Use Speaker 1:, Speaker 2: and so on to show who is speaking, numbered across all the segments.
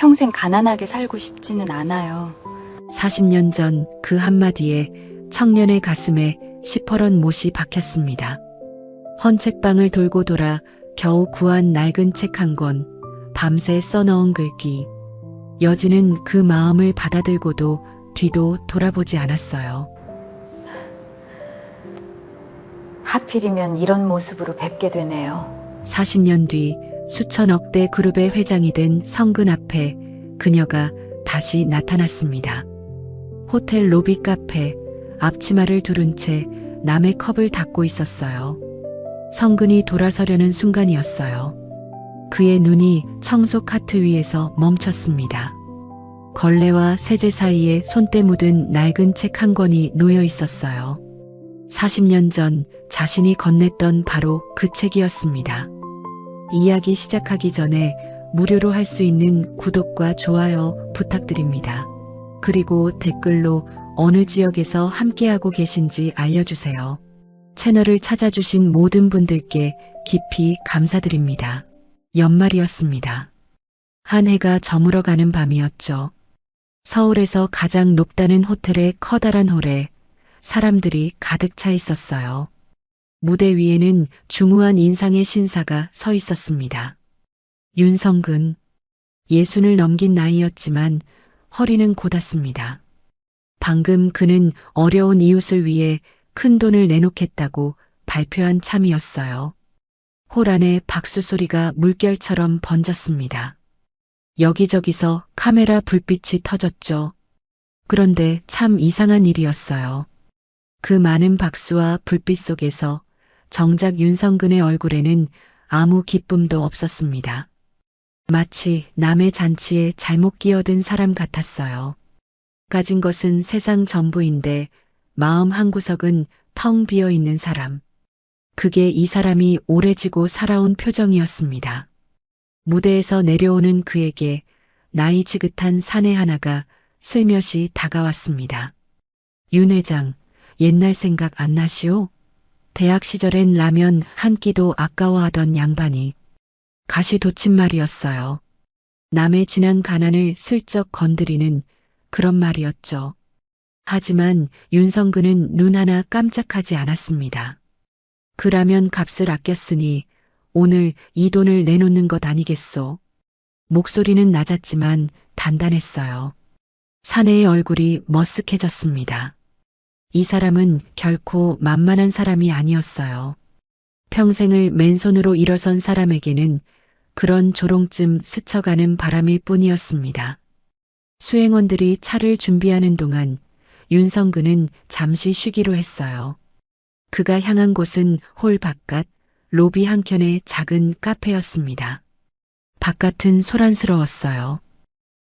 Speaker 1: 평생 가난하게 살고 싶지는 않아요.
Speaker 2: 40년 전 그 한마디에 청년의 가슴에 시퍼런 못이 박혔습니다. 헌책방을 돌고 돌아 겨우 구한 낡은 책 한 권, 밤새 써넣은 글귀. 여진은 그 마음을 받아들고도 뒤도 돌아보지 않았어요.
Speaker 1: 하필이면 이런 모습으로 뵙게 되네요.
Speaker 2: 40년 뒤 수천억 대 그룹의 회장이 된 성근 앞에 그녀가 다시 나타났습니다. 호텔 로비 카페, 앞치마를 두른 채 남의 컵을 닦고 있었어요. 성근이 돌아서려는 순간이었어요. 그의 눈이 청소 카트 위에서 멈췄습니다. 걸레와 세제 사이에 손때 묻은 낡은 책 한 권이 놓여 있었어요. 40년 전 자신이 건넸던 바로 그 책이었습니다. 이야기 시작하기 전에 무료로 할 수 있는 구독과 좋아요 부탁드립니다. 그리고 댓글로 어느 지역에서 함께하고 계신지 알려주세요. 채널을 찾아주신 모든 분들께 깊이 감사드립니다. 연말이었습니다. 한 해가 저물어가는 밤이었죠. 서울에서 가장 높다는 호텔의 커다란 홀에 사람들이 가득 차 있었어요. 무대 위에는 중후한 인상의 신사가 서 있었습니다. 윤성근, 60을 넘긴 나이였지만 허리는 곧았습니다. 방금 그는 어려운 이웃을 위해 큰 돈을 내놓겠다고 발표한 참이었어요. 홀 안에 박수 소리가 물결처럼 번졌습니다. 여기저기서 카메라 불빛이 터졌죠. 그런데 참 이상한 일이었어요. 그 많은 박수와 불빛 속에서 정작 윤성근의 얼굴에는 아무 기쁨도 없었습니다. 마치 남의 잔치에 잘못 끼어든 사람 같았어요. 가진 것은 세상 전부인데 마음 한구석은 텅 비어 있는 사람. 그게 이 사람이 오래 지고 살아온 표정이었습니다. 무대에서 내려오는 그에게 나이 지긋한 사내 하나가 슬며시 다가왔습니다. 윤 회장, 옛날 생각 안 나시오? 대학 시절엔 라면 한 끼도 아까워하던 양반이. 가시돋친 말이었어요. 남의 지난 가난을 슬쩍 건드리는 그런 말이었죠. 하지만 윤성근은 눈 하나 깜짝하지 않았습니다. 그 라면 값을 아꼈으니 오늘 이 돈을 내놓는 것 아니겠소? 목소리는 낮았지만 단단했어요. 사내의 얼굴이 머쓱해졌습니다. 이 사람은 결코 만만한 사람이 아니었어요. 평생을 맨손으로 일어선 사람에게는 그런 조롱쯤 스쳐가는 바람일 뿐이었습니다. 수행원들이 차를 준비하는 동안 윤성근은 잠시 쉬기로 했어요. 그가 향한 곳은 홀 바깥 로비 한켠의 작은 카페였습니다. 바깥은 소란스러웠어요.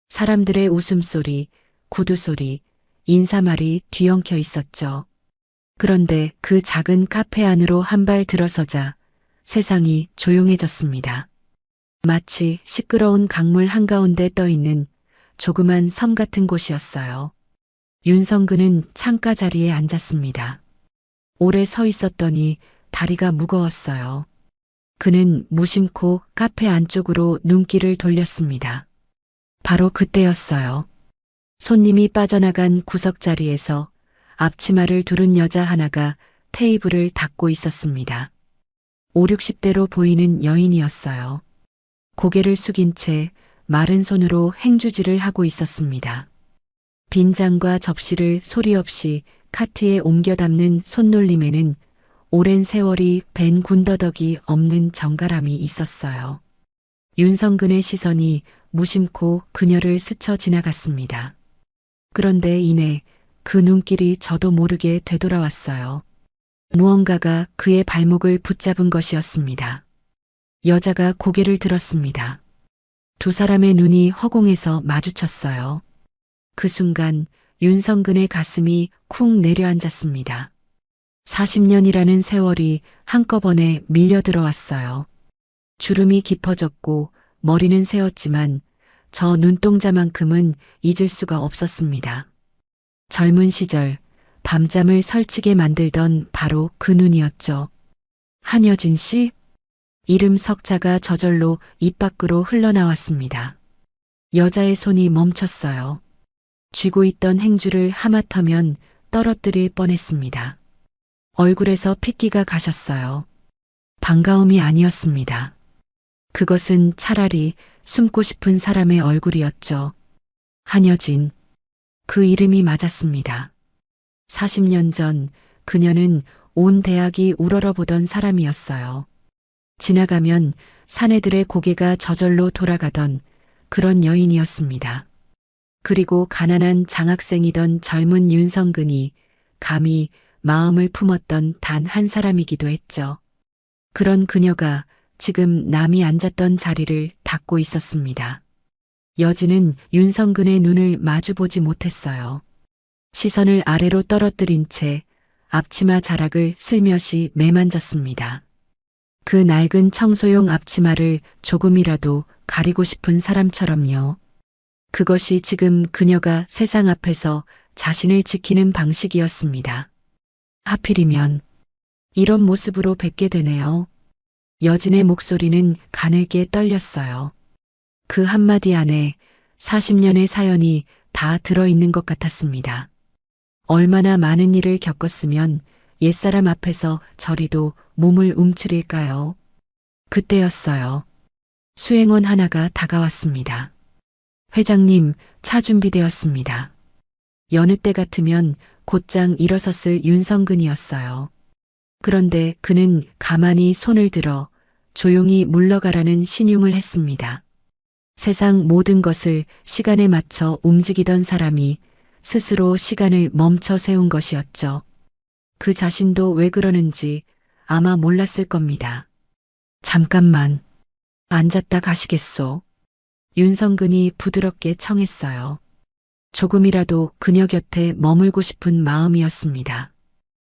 Speaker 2: 사람들의 웃음소리, 구두소리, 인사말이 뒤엉켜 있었죠. 그런데 그 작은 카페 안으로 한 발 들어서자 세상이 조용해졌습니다. 마치 시끄러운 강물 한가운데 떠있는 조그만 섬 같은 곳이었어요. 윤성근은 창가 자리에 앉았습니다. 오래 서 있었더니 다리가 무거웠어요. 그는 무심코 카페 안쪽으로 눈길을 돌렸습니다. 바로 그때였어요. 손님이 빠져나간 구석자리에서 앞치마를 두른 여자 하나가 테이블을 닦고 있었습니다. 5, 60대로 보이는 여인이었어요. 고개를 숙인 채 마른 손으로 행주질을 하고 있었습니다. 빈장과 접시를 소리 없이 카트에 옮겨 담는 손놀림에는 오랜 세월이 밴 군더더기 없는 정갈함이 있었어요. 윤성근의 시선이 무심코 그녀를 스쳐 지나갔습니다. 그런데 이내 그 눈길이 저도 모르게 되돌아왔어요. 무언가가 그의 발목을 붙잡은 것이었습니다. 여자가 고개를 들었습니다. 두 사람의 눈이 허공에서 마주쳤어요. 그 순간 윤성근의 가슴이 쿵 내려앉았습니다. 40년이라는 세월이 한꺼번에 밀려 들어왔어요. 주름이 깊어졌고 머리는 새었지만 저 눈동자만큼은 잊을 수가 없었습니다. 젊은 시절 밤잠을 설치게 만들던 바로 그 눈이었죠. 한여진 씨? 이름 석자가 저절로 입 밖으로 흘러나왔습니다. 여자의 손이 멈췄어요. 쥐고 있던 행주를 하마터면 떨어뜨릴 뻔했습니다. 얼굴에서 핏기가 가셨어요. 반가움이 아니었습니다. 그것은 차라리 숨고 싶은 사람의 얼굴이었죠. 한여진. 그 이름이 맞았습니다. 40년 전 그녀는 온 대학이 우러러보던 사람이었어요. 지나가면 사내들의 고개가 저절로 돌아가던 그런 여인이었습니다. 그리고 가난한 장학생이던 젊은 윤성근이 감히 마음을 품었던 단 한 사람이기도 했죠. 그런 그녀가 지금 남이 앉았던 자리를 닦고 있었습니다. 여진은 윤성근의 눈을 마주보지 못했어요. 시선을 아래로 떨어뜨린 채 앞치마 자락을 슬며시 매만졌습니다. 그 낡은 청소용 앞치마를 조금이라도 가리고 싶은 사람처럼요. 그것이 지금 그녀가 세상 앞에서 자신을 지키는 방식이었습니다. 하필이면 이런 모습으로 뵙게 되네요. 여진의 목소리는 가늘게 떨렸어요. 그 한마디 안에 40년의 사연이 다 들어있는 것 같았습니다. 얼마나 많은 일을 겪었으면 옛사람 앞에서 저리도 몸을 움츠릴까요? 그때였어요. 수행원 하나가 다가왔습니다. 회장님, 차 준비되었습니다. 여느 때 같으면 곧장 일어섰을 윤성근이었어요. 그런데 그는 가만히 손을 들어 조용히 물러가라는 신용을 했습니다. 세상 모든 것을 시간에 맞춰 움직이던 사람이 스스로 시간을 멈춰 세운 것이었죠. 그 자신도 왜 그러는지 아마 몰랐을 겁니다. 잠깐만, 앉았다 가시겠소? 윤성근이 부드럽게 청했어요. 조금이라도 그녀 곁에 머물고 싶은 마음이었습니다.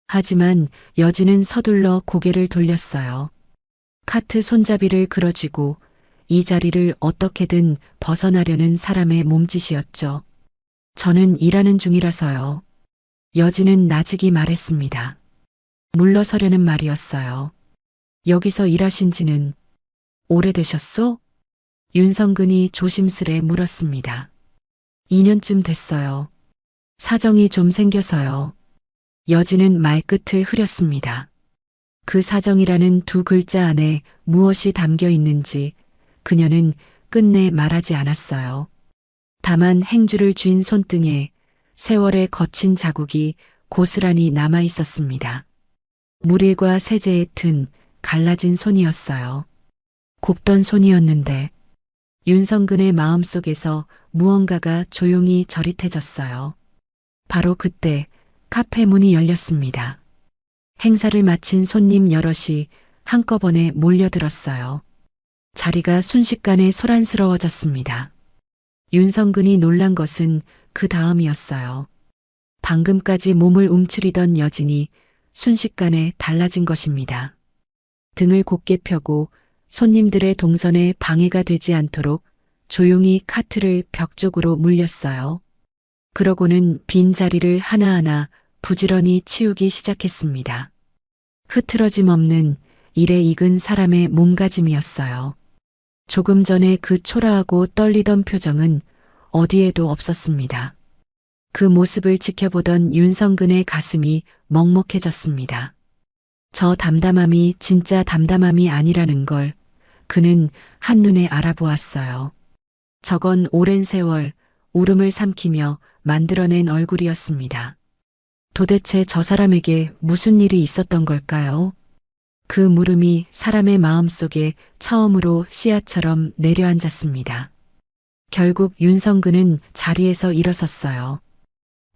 Speaker 2: 하지만 여진은 서둘러 고개를 돌렸어요. 카트 손잡이를 끌어쥐고 이 자리를 어떻게든 벗어나려는 사람의 몸짓이었죠. 저는 일하는 중이라서요. 여진은 나직이 말했습니다. 물러서려는 말이었어요. 여기서 일하신 지는 오래되셨소? 윤성근이 조심스레 물었습니다. 2년쯤 됐어요. 사정이 좀 생겨서요. 여진은 말끝을 흐렸습니다. 그 사정이라는 두 글자 안에 무엇이 담겨 있는지 그녀는 끝내 말하지 않았어요. 다만 행주를 쥔 손등에 세월의 거친 자국이 고스란히 남아 있었습니다. 물일과 세제에 튼 갈라진 손이었어요. 곱던 손이었는데 윤성근의 마음속에서 무언가가 조용히 저릿해졌어요. 바로 그때 카페 문이 열렸습니다. 행사를 마친 손님 여럿이 한꺼번에 몰려들었어요. 자리가 순식간에 소란스러워졌습니다. 윤성근이 놀란 것은 그 다음이었어요. 방금까지 몸을 움츠리던 여진이 순식간에 달라진 것입니다. 등을 곧게 펴고 손님들의 동선에 방해가 되지 않도록 조용히 카트를 벽 쪽으로 물렸어요. 그러고는 빈 자리를 하나하나 부지런히 치우기 시작했습니다. 흐트러짐 없는 일에 익은 사람의 몸가짐이었어요. 조금 전에 그 초라하고 떨리던 표정은 어디에도 없었습니다. 그 모습을 지켜보던 윤성근의 가슴이 먹먹해졌습니다. 저 담담함이 진짜 담담함이 아니라는 걸 그는 한눈에 알아보았어요. 저건 오랜 세월 울음을 삼키며 만들어낸 얼굴이었습니다. 도대체 저 사람에게 무슨 일이 있었던 걸까요? 그 물음이 사람의 마음속에 처음으로 씨앗처럼 내려앉았습니다. 결국 윤성근은 자리에서 일어섰어요.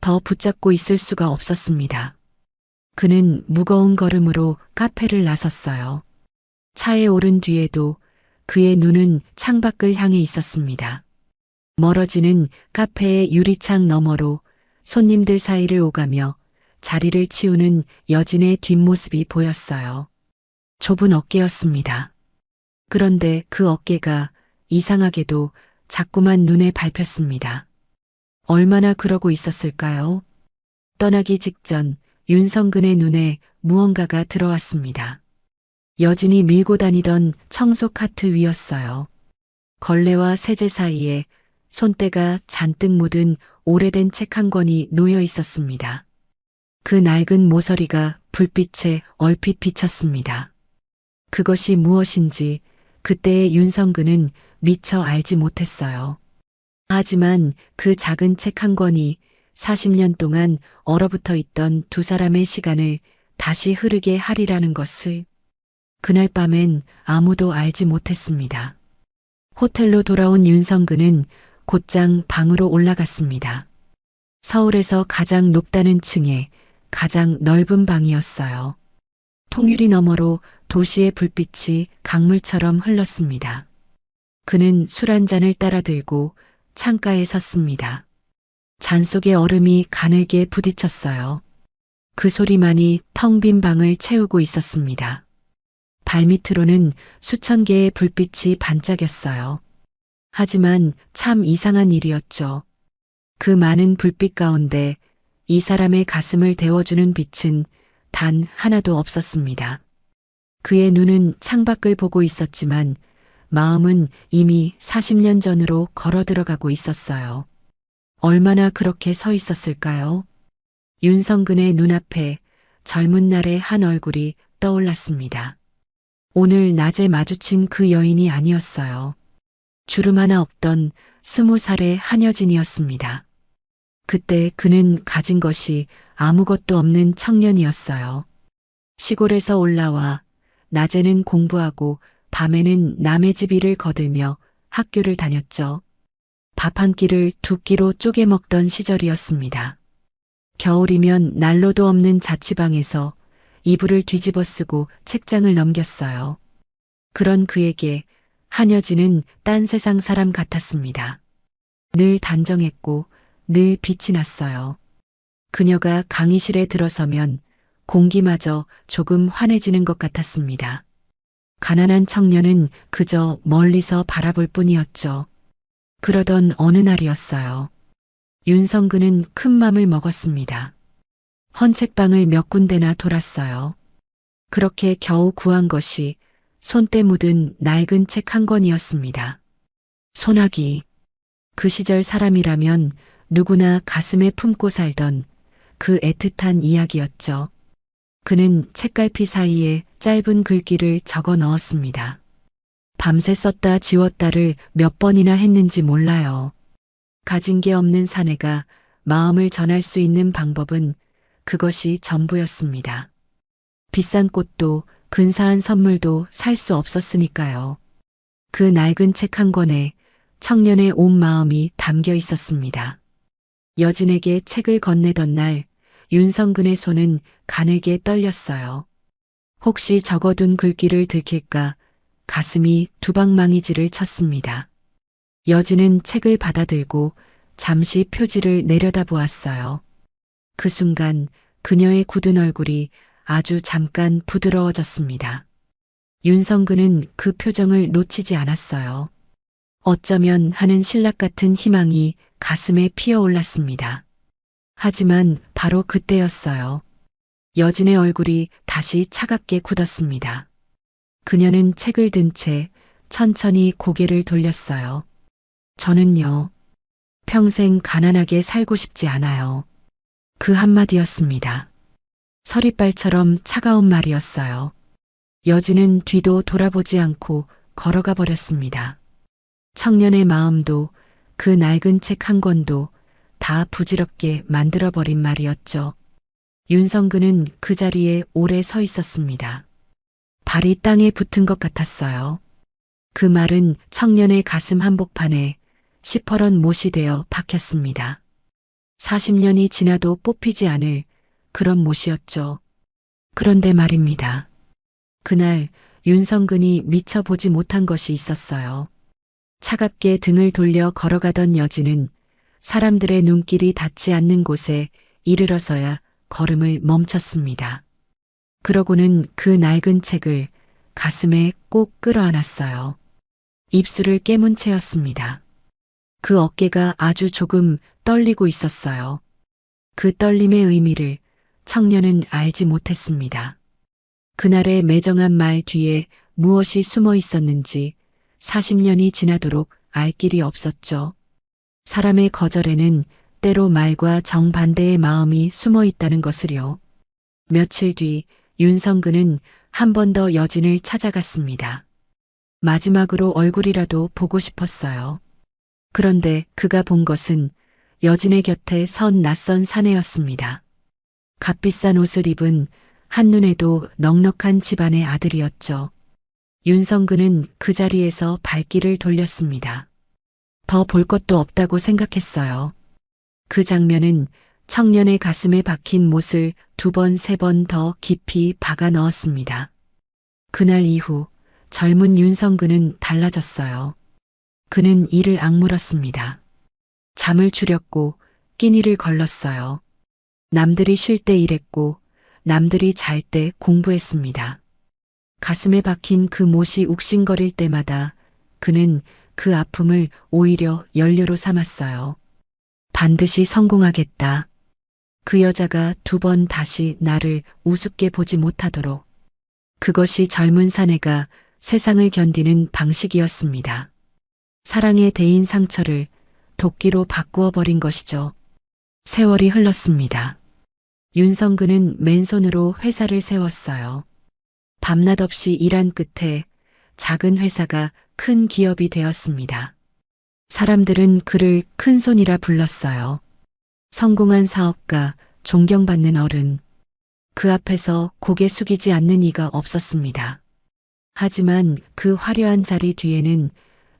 Speaker 2: 더 붙잡고 있을 수가 없었습니다. 그는 무거운 걸음으로 카페를 나섰어요. 차에 오른 뒤에도 그의 눈은 창밖을 향해 있었습니다. 멀어지는 카페의 유리창 너머로 손님들 사이를 오가며 자리를 치우는 여진의 뒷모습이 보였어요. 좁은 어깨였습니다. 그런데 그 어깨가 이상하게도 자꾸만 눈에 밟혔습니다. 얼마나 그러고 있었을까요? 떠나기 직전 윤성근의 눈에 무언가가 들어왔습니다. 여진이 밀고 다니던 청소 카트 위였어요. 걸레와 세제 사이에 손때가 잔뜩 묻은 오래된 책 한 권이 놓여 있었습니다. 그 낡은 모서리가 불빛에 얼핏 비쳤습니다. 그것이 무엇인지 그때의 윤성근은 미처 알지 못했어요. 하지만 그 작은 책 한 권이 40년 동안 얼어붙어 있던 두 사람의 시간을 다시 흐르게 하리라는 것을 그날 밤엔 아무도 알지 못했습니다. 호텔로 돌아온 윤성근은 곧장 방으로 올라갔습니다. 서울에서 가장 높다는 층에 가장 넓은 방이었어요. 통유리 너머로 도시의 불빛이 강물처럼 흘렀습니다. 그는 술 한 잔을 따라 들고 창가에 섰습니다. 잔 속의 얼음이 가늘게 부딪혔어요. 그 소리만이 텅 빈 방을 채우고 있었습니다. 발밑으로는 수천 개의 불빛이 반짝였어요. 하지만 참 이상한 일이었죠. 그 많은 불빛 가운데 이 사람의 가슴을 데워주는 빛은 단 하나도 없었습니다. 그의 눈은 창밖을 보고 있었지만 마음은 이미 40년 전으로 걸어 들어가고 있었어요. 얼마나 그렇게 서 있었을까요? 윤성근의 눈앞에 젊은 날의 한 얼굴이 떠올랐습니다. 오늘 낮에 마주친 그 여인이 아니었어요. 주름 하나 없던 20살의 한여진이었습니다. 그때 그는 가진 것이 아무것도 없는 청년이었어요. 시골에서 올라와 낮에는 공부하고 밤에는 남의 집 일을 거들며 학교를 다녔죠. 밥 한 끼를 두 끼로 쪼개 먹던 시절이었습니다. 겨울이면 난로도 없는 자취방에서 이불을 뒤집어 쓰고 책장을 넘겼어요. 그런 그에게 한여진은 딴 세상 사람 같았습니다. 늘 단정했고 늘 빛이 났어요. 그녀가 강의실에 들어서면 공기마저 조금 환해지는 것 같았습니다. 가난한 청년은 그저 멀리서 바라볼 뿐이었죠. 그러던 어느 날이었어요. 윤성근은 큰 맘을 먹었습니다. 헌책방을 몇 군데나 돌았어요. 그렇게 겨우 구한 것이 손때 묻은 낡은 책 한 권이었습니다. 소나기. 그 시절 사람이라면 누구나 가슴에 품고 살던 그 애틋한 이야기였죠. 그는 책갈피 사이에 짧은 글귀를 적어 넣었습니다. 밤새 썼다 지웠다를 몇 번이나 했는지 몰라요. 가진 게 없는 사내가 마음을 전할 수 있는 방법은 그것이 전부였습니다. 비싼 꽃도 근사한 선물도 살 수 없었으니까요. 그 낡은 책 한 권에 청년의 온 마음이 담겨 있었습니다. 여진에게 책을 건네던 날 윤성근의 손은 가늘게 떨렸어요. 혹시 적어둔 글귀를 들킬까 가슴이 두방망이질을 쳤습니다. 여진은 책을 받아들고 잠시 표지를 내려다보았어요. 그 순간 그녀의 굳은 얼굴이 아주 잠깐 부드러워졌습니다. 윤성근은 그 표정을 놓치지 않았어요. 어쩌면 하는 신락 같은 희망이 가슴에 피어올랐습니다. 하지만 바로 그때였어요. 여진의 얼굴이 다시 차갑게 굳었습니다. 그녀는 책을 든 채 천천히 고개를 돌렸어요. 저는요, 평생 가난하게 살고 싶지 않아요. 그 한마디였습니다. 서리발처럼 차가운 말이었어요. 여진은 뒤도 돌아보지 않고 걸어가 버렸습니다. 청년의 마음도 그 낡은 책 한 권도 다 부질없게 만들어버린 말이었죠. 윤성근은 그 자리에 오래 서 있었습니다. 발이 땅에 붙은 것 같았어요. 그 말은 청년의 가슴 한복판에 시퍼런 못이 되어 박혔습니다. 40년이 지나도 뽑히지 않을 그런 못이었죠. 그런데 말입니다. 그날 윤성근이 미처 보지 못한 것이 있었어요. 차갑게 등을 돌려 걸어가던 여진은 사람들의 눈길이 닿지 않는 곳에 이르러서야 걸음을 멈췄습니다. 그러고는 그 낡은 책을 가슴에 꼭 끌어안았어요. 입술을 깨문 채였습니다. 그 어깨가 아주 조금 떨리고 있었어요. 그 떨림의 의미를 청년은 알지 못했습니다. 그날의 매정한 말 뒤에 무엇이 숨어 있었는지 40년이 지나도록 알 길이 없었죠. 사람의 거절에는 때로 말과 정반대의 마음이 숨어 있다는 것을요. 며칠 뒤 윤성근은 한 번 더 여진을 찾아갔습니다. 마지막으로 얼굴이라도 보고 싶었어요. 그런데 그가 본 것은 여진의 곁에 선 낯선 사내였습니다. 값비싼 옷을 입은 한눈에도 넉넉한 집안의 아들이었죠. 윤성근은 그 자리에서 발길을 돌렸습니다. 더 볼 것도 없다고 생각했어요. 그 장면은 청년의 가슴에 박힌 못을 두 번, 세 번 더 깊이 박아 넣었습니다. 그날 이후 젊은 윤성근은 달라졌어요. 그는 이를 악물었습니다. 잠을 줄였고 끼니를 걸렀어요. 남들이 쉴 때 일했고 남들이 잘 때 공부했습니다. 가슴에 박힌 그 못이 욱신거릴 때마다 그는 그 아픔을 오히려 연료로 삼았어요. 반드시 성공하겠다. 그 여자가 두 번 다시 나를 우습게 보지 못하도록. 그것이 젊은 사내가 세상을 견디는 방식이었습니다. 사랑에 대인 상처를 도끼로 바꾸어 버린 것이죠. 세월이 흘렀습니다. 윤성근은 맨손으로 회사를 세웠어요. 밤낮 없이 일한 끝에 작은 회사가 큰 기업이 되었습니다. 사람들은 그를 큰손이라 불렀어요. 성공한 사업가, 존경받는 어른. 그 앞에서 고개 숙이지 않는 이가 없었습니다. 하지만 그 화려한 자리 뒤에는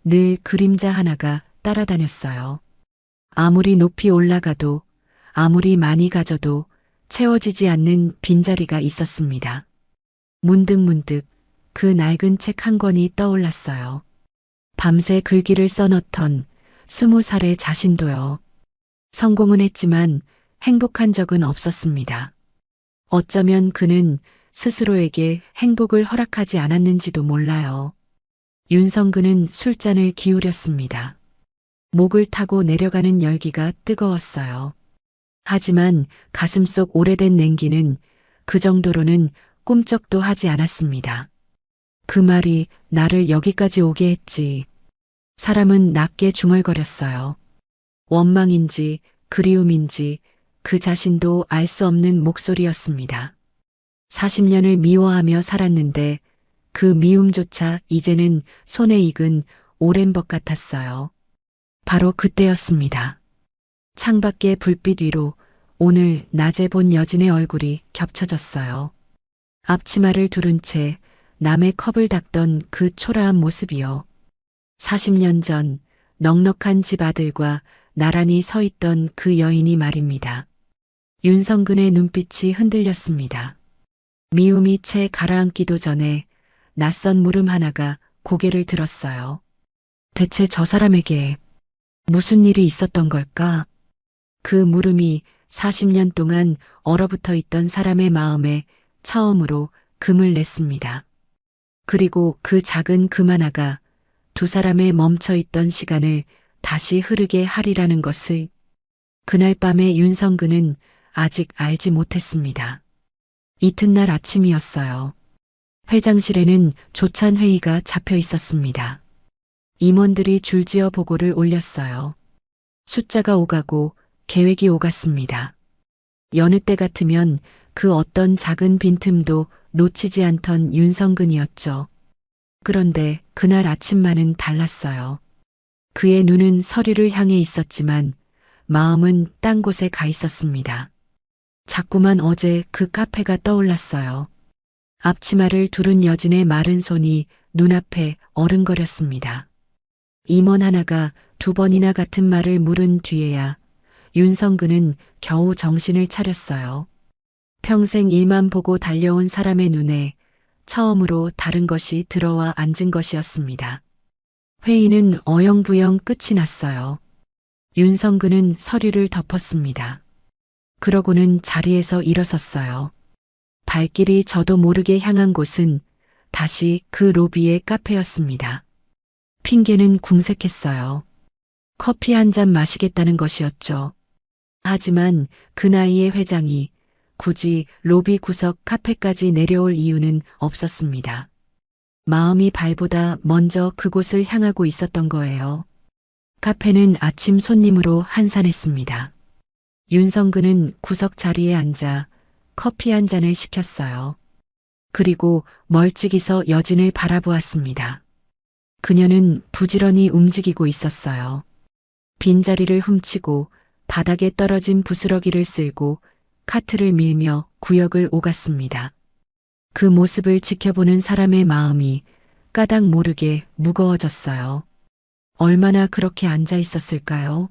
Speaker 2: 늘 그림자 하나가 따라다녔어요. 아무리 높이 올라가도, 아무리 많이 가져도 채워지지 않는 빈자리가 있었습니다. 문득문득 그 낡은 책 한 권이 떠올랐어요. 밤새 글귀를 써넣던 20살의 자신도요. 성공은 했지만 행복한 적은 없었습니다. 어쩌면 그는 스스로에게 행복을 허락하지 않았는지도 몰라요. 윤성근은 술잔을 기울였습니다. 목을 타고 내려가는 열기가 뜨거웠어요. 하지만 가슴속 오래된 냉기는 그 정도로는 꿈쩍도 하지 않았습니다. 그 말이 나를 여기까지 오게 했지. 사람은 낮게 중얼거렸어요. 원망인지 그리움인지 그 자신도 알 수 없는 목소리였습니다. 40년을 미워하며 살았는데 그 미움조차 이제는 손에 익은 오랜 벗 같았어요. 바로 그때였습니다. 창밖의 불빛 위로 오늘 낮에 본 여진의 얼굴이 겹쳐졌어요. 앞치마를 두른 채 남의 컵을 닦던 그 초라한 모습이요. 40년 전 넉넉한 집 아들과 나란히 서 있던 그 여인이 말입니다. 윤성근의 눈빛이 흔들렸습니다. 미움이 채 가라앉기도 전에 낯선 물음 하나가 고개를 들었어요. 대체 저 사람에게 무슨 일이 있었던 걸까? 그 물음이 40년 동안 얼어붙어 있던 사람의 마음에 처음으로 금을 냈습니다. 그리고 그 작은 금 하나가 두 사람의 멈춰있던 시간을 다시 흐르게 하리라는 것을 그날 밤에 윤성근은 아직 알지 못했습니다. 이튿날 아침이었어요. 회장실에는 조찬 회의가 잡혀 있었습니다. 임원들이 줄지어 보고를 올렸어요. 숫자가 오가고 계획이 오갔습니다. 여느 때 같으면 그 어떤 작은 빈틈도 놓치지 않던 윤성근이었죠. 그런데 그날 아침만은 달랐어요. 그의 눈은 서류를 향해 있었지만 마음은 딴 곳에 가 있었습니다. 자꾸만 어제 그 카페가 떠올랐어요. 앞치마를 두른 여진의 마른 손이 눈앞에 어른거렸습니다. 임원 하나가 두 번이나 같은 말을 물은 뒤에야 윤성근은 겨우 정신을 차렸어요. 평생 일만 보고 달려온 사람의 눈에 처음으로 다른 것이 들어와 앉은 것이었습니다. 회의는 어영부영 끝이 났어요. 윤성근은 서류를 덮었습니다. 그러고는 자리에서 일어섰어요. 발길이 저도 모르게 향한 곳은 다시 그 로비의 카페였습니다. 핑계는 궁색했어요. 커피 한 잔 마시겠다는 것이었죠. 하지만 그 나이의 회장이 굳이 로비 구석 카페까지 내려올 이유는 없었습니다. 마음이 발보다 먼저 그곳을 향하고 있었던 거예요. 카페는 아침 손님으로 한산했습니다. 윤성근은 구석 자리에 앉아 커피 한 잔을 시켰어요. 그리고 멀찍이 서 여진을 바라보았습니다. 그녀는 부지런히 움직이고 있었어요. 빈자리를 훔치고 바닥에 떨어진 부스러기를 쓸고 카트를 밀며 구역을 오갔습니다. 그 모습을 지켜보는 사람의 마음이 까닭 모르게 무거워졌어요. 얼마나 그렇게 앉아 있었을까요?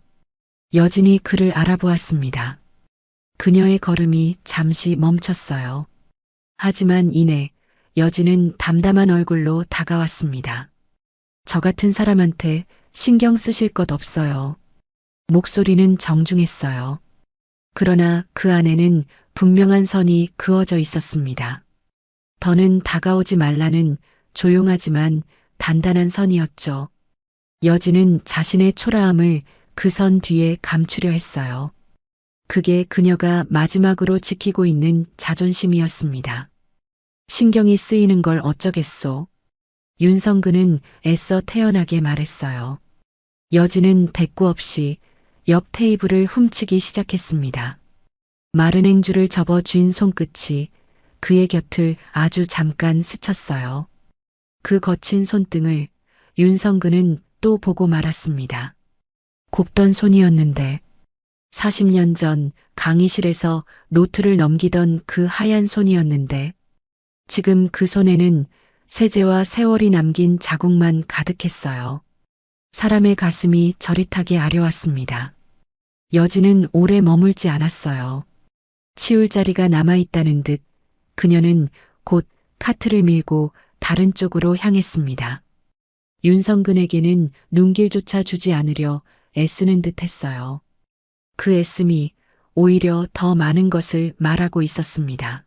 Speaker 2: 여진이 그를 알아보았습니다. 그녀의 걸음이 잠시 멈췄어요. 하지만 이내 여진은 담담한 얼굴로 다가왔습니다. 저 같은 사람한테 신경 쓰실 것 없어요. 목소리는 정중했어요. 그러나 그 안에는 분명한 선이 그어져 있었습니다. 더는 다가오지 말라는 조용하지만 단단한 선이었죠. 여진은 자신의 초라함을 그 선 뒤에 감추려 했어요. 그게 그녀가 마지막으로 지키고 있는 자존심이었습니다. 신경이 쓰이는 걸 어쩌겠소. 윤성근은 애써 태연하게 말했어요. 여진은 대꾸 없이 옆 테이블을 훔치기 시작했습니다. 마른 행주를 접어 쥔 손끝이 그의 곁을 아주 잠깐 스쳤어요. 그 거친 손등을 윤성근은 또 보고 말았습니다. 곱던 손이었는데 40년 전 강의실에서 노트를 넘기던 그 하얀 손이었는데 지금 그 손에는 세제와 세월이 남긴 자국만 가득했어요. 사람의 가슴이 저릿하게 아려왔습니다. 여진은 오래 머물지 않았어요. 치울 자리가 남아있다는 듯 그녀는 곧 카트를 밀고 다른 쪽으로 향했습니다. 윤성근에게는 눈길조차 주지 않으려 애쓰는 듯 했어요. 그 애씀이 오히려 더 많은 것을 말하고 있었습니다.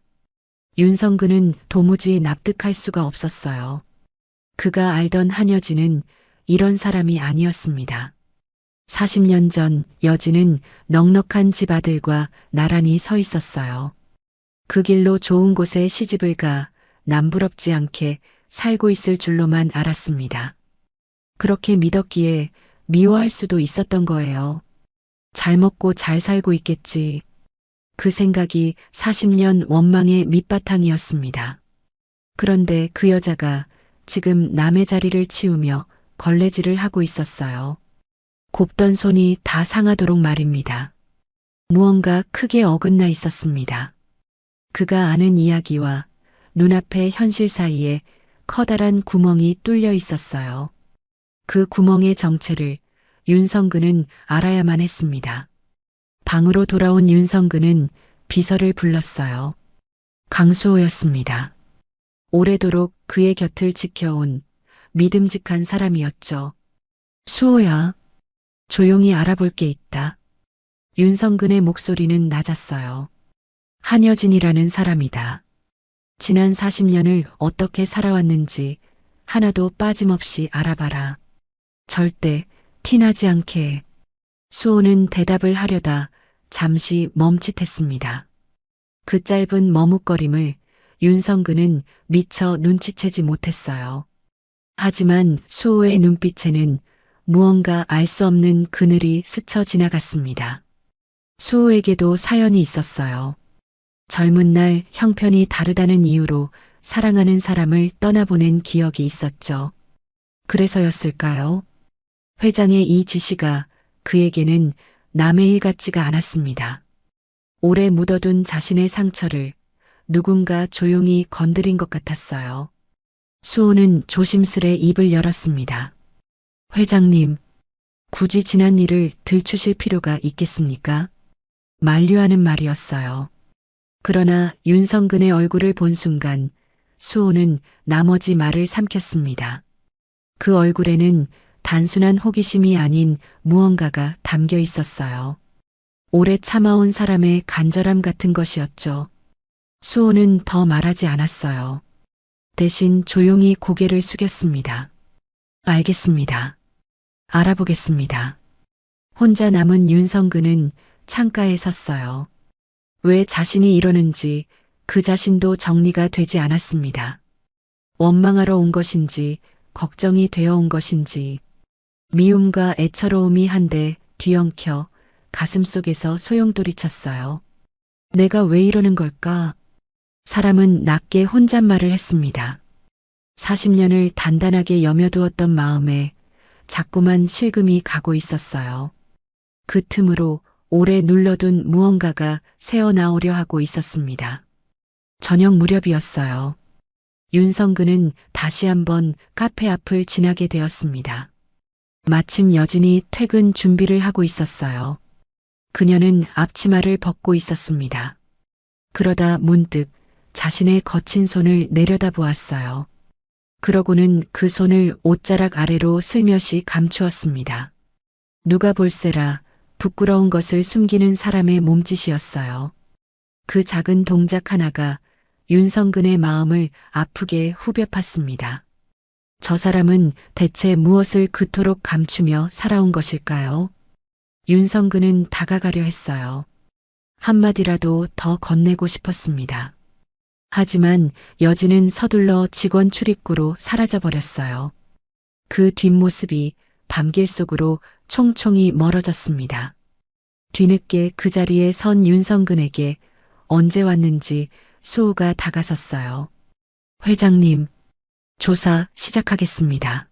Speaker 2: 윤성근은 도무지 납득할 수가 없었어요. 그가 알던 한여진은 이런 사람이 아니었습니다. 40년 전 여진은 넉넉한 집 아들과 나란히 서 있었어요. 그 길로 좋은 곳에 시집을 가 남부럽지 않게 살고 있을 줄로만 알았습니다. 그렇게 믿었기에 미워할 수도 있었던 거예요. 잘 먹고 잘 살고 있겠지. 그 생각이 40년 원망의 밑바탕이었습니다. 그런데 그 여자가 지금 남의 자리를 치우며 걸레질을 하고 있었어요. 곱던 손이 다 상하도록 말입니다. 무언가 크게 어긋나 있었습니다. 그가 아는 이야기와 눈앞의 현실 사이에 커다란 구멍이 뚫려 있었어요. 그 구멍의 정체를 윤성근은 알아야만 했습니다. 방으로 돌아온 윤성근은 비서를 불렀어요. 강수호였습니다. 오래도록 그의 곁을 지켜온 믿음직한 사람이었죠. 수호야, 조용히 알아볼 게 있다. 윤성근의 목소리는 낮았어요. 한여진이라는 사람이다. 지난 40년을 어떻게 살아왔는지 하나도 빠짐없이 알아봐라. 절대 티나지 않게. 수호는 대답을 하려다 잠시 멈칫했습니다. 그 짧은 머뭇거림을 윤성근은 미처 눈치채지 못했어요. 하지만 수호의 눈빛에는 무언가 알 수 없는 그늘이 스쳐 지나갔습니다. 수호에게도 사연이 있었어요. 젊은 날 형편이 다르다는 이유로 사랑하는 사람을 떠나보낸 기억이 있었죠. 그래서였을까요? 회장의 이 지시가 그에게는 남의 일 같지가 않았습니다. 오래 묻어둔 자신의 상처를 누군가 조용히 건드린 것 같았어요. 수호는 조심스레 입을 열었습니다. 회장님, 굳이 지난 일을 들추실 필요가 있겠습니까? 만류하는 말이었어요. 그러나 윤성근의 얼굴을 본 순간 수호는 나머지 말을 삼켰습니다. 그 얼굴에는 단순한 호기심이 아닌 무언가가 담겨 있었어요. 오래 참아온 사람의 간절함 같은 것이었죠. 수호는 더 말하지 않았어요. 대신 조용히 고개를 숙였습니다. 알겠습니다. 알아보겠습니다. 혼자 남은 윤성근은 창가에 섰어요. 왜 자신이 이러는지 그 자신도 정리가 되지 않았습니다. 원망하러 온 것인지 걱정이 되어 온 것인지 미움과 애처로움이 한데 뒤엉켜 가슴속에서 소용돌이쳤어요. 내가 왜 이러는 걸까? 사람은 낮게 혼잣말을 했습니다. 40년을 단단하게 여며두었던 마음에 자꾸만 실금이 가고 있었어요. 그 틈으로 오래 눌러둔 무언가가 새어나오려 하고 있었습니다. 저녁 무렵이었어요. 윤성근은 다시 한번 카페 앞을 지나게 되었습니다. 마침 여진이 퇴근 준비를 하고 있었어요. 그녀는 앞치마를 벗고 있었습니다. 그러다 문득 자신의 거친 손을 내려다보았어요. 그러고는 그 손을 옷자락 아래로 슬며시 감추었습니다. 누가 볼세라 부끄러운 것을 숨기는 사람의 몸짓이었어요. 그 작은 동작 하나가 윤성근의 마음을 아프게 후벼 팠습니다. 저 사람은 대체 무엇을 그토록 감추며 살아온 것일까요? 윤성근은 다가가려 했어요. 한마디라도 더 건네고 싶었습니다. 하지만 여진은 서둘러 직원 출입구로 사라져버렸어요. 그 뒷모습이 밤길 속으로 총총히 멀어졌습니다. 뒤늦게 그 자리에 선 윤성근에게 언제 왔는지 수호가 다가섰어요. 회장님, 조사 시작하겠습니다.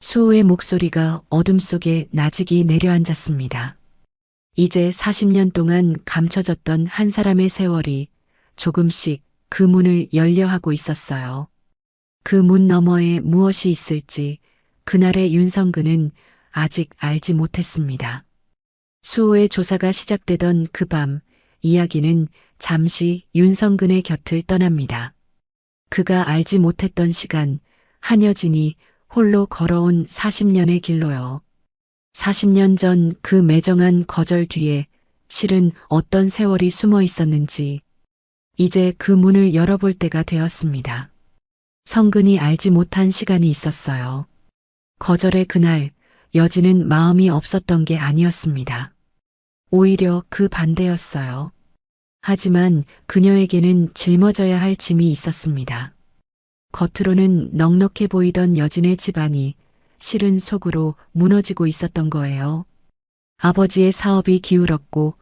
Speaker 2: 수호의 목소리가 어둠 속에 나직이 내려앉았습니다. 이제 40년 동안 감춰졌던 한 사람의 세월이 조금씩 그 문을 열려하고 있었어요. 그 문 너머에 무엇이 있을지 그날의 윤성근은 아직 알지 못했습니다. 수호의 조사가 시작되던 그 밤, 이야기는 잠시 윤성근의 곁을 떠납니다. 그가 알지 못했던 시간, 한여진이 홀로 걸어온 40년의 길로요. 40년 전 그 매정한 거절 뒤에 실은 어떤 세월이 숨어 있었는지 이제 그 문을 열어볼 때가 되었습니다. 성근이 알지 못한 시간이 있었어요. 거절의 그날 여진은 마음이 없었던 게 아니었습니다. 오히려 그 반대였어요. 하지만 그녀에게는 짊어져야 할 짐이 있었습니다. 겉으로는 넉넉해 보이던 여진의 집안이 실은 속으로 무너지고 있었던 거예요. 아버지의 사업이 기울었고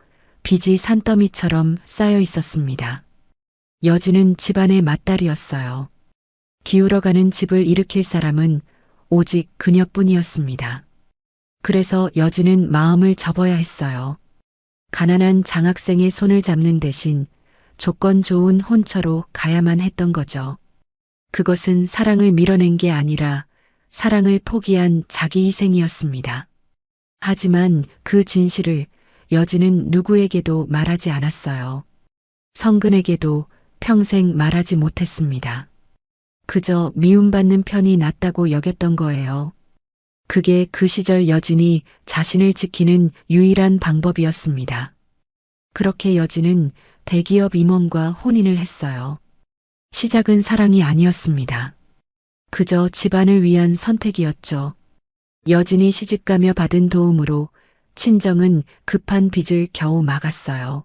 Speaker 2: 빚이 산더미처럼 쌓여 있었습니다. 여진은 집안의 맏딸이었어요. 기울어가는 집을 일으킬 사람은 오직 그녀뿐이었습니다. 그래서 여진은 마음을 접어야 했어요. 가난한 장학생의 손을 잡는 대신 조건 좋은 혼처로 가야만 했던 거죠. 그것은 사랑을 밀어낸 게 아니라 사랑을 포기한 자기 희생이었습니다. 하지만 그 진실을 여진은 누구에게도 말하지 않았어요. 성근에게도 평생 말하지 못했습니다. 그저 미움받는 편이 낫다고 여겼던 거예요. 그게 그 시절 여진이 자신을 지키는 유일한 방법이었습니다. 그렇게 여진은 대기업 임원과 혼인을 했어요. 시작은 사랑이 아니었습니다. 그저 집안을 위한 선택이었죠. 여진이 시집가며 받은 도움으로 친정은 급한 빚을 겨우 막았어요.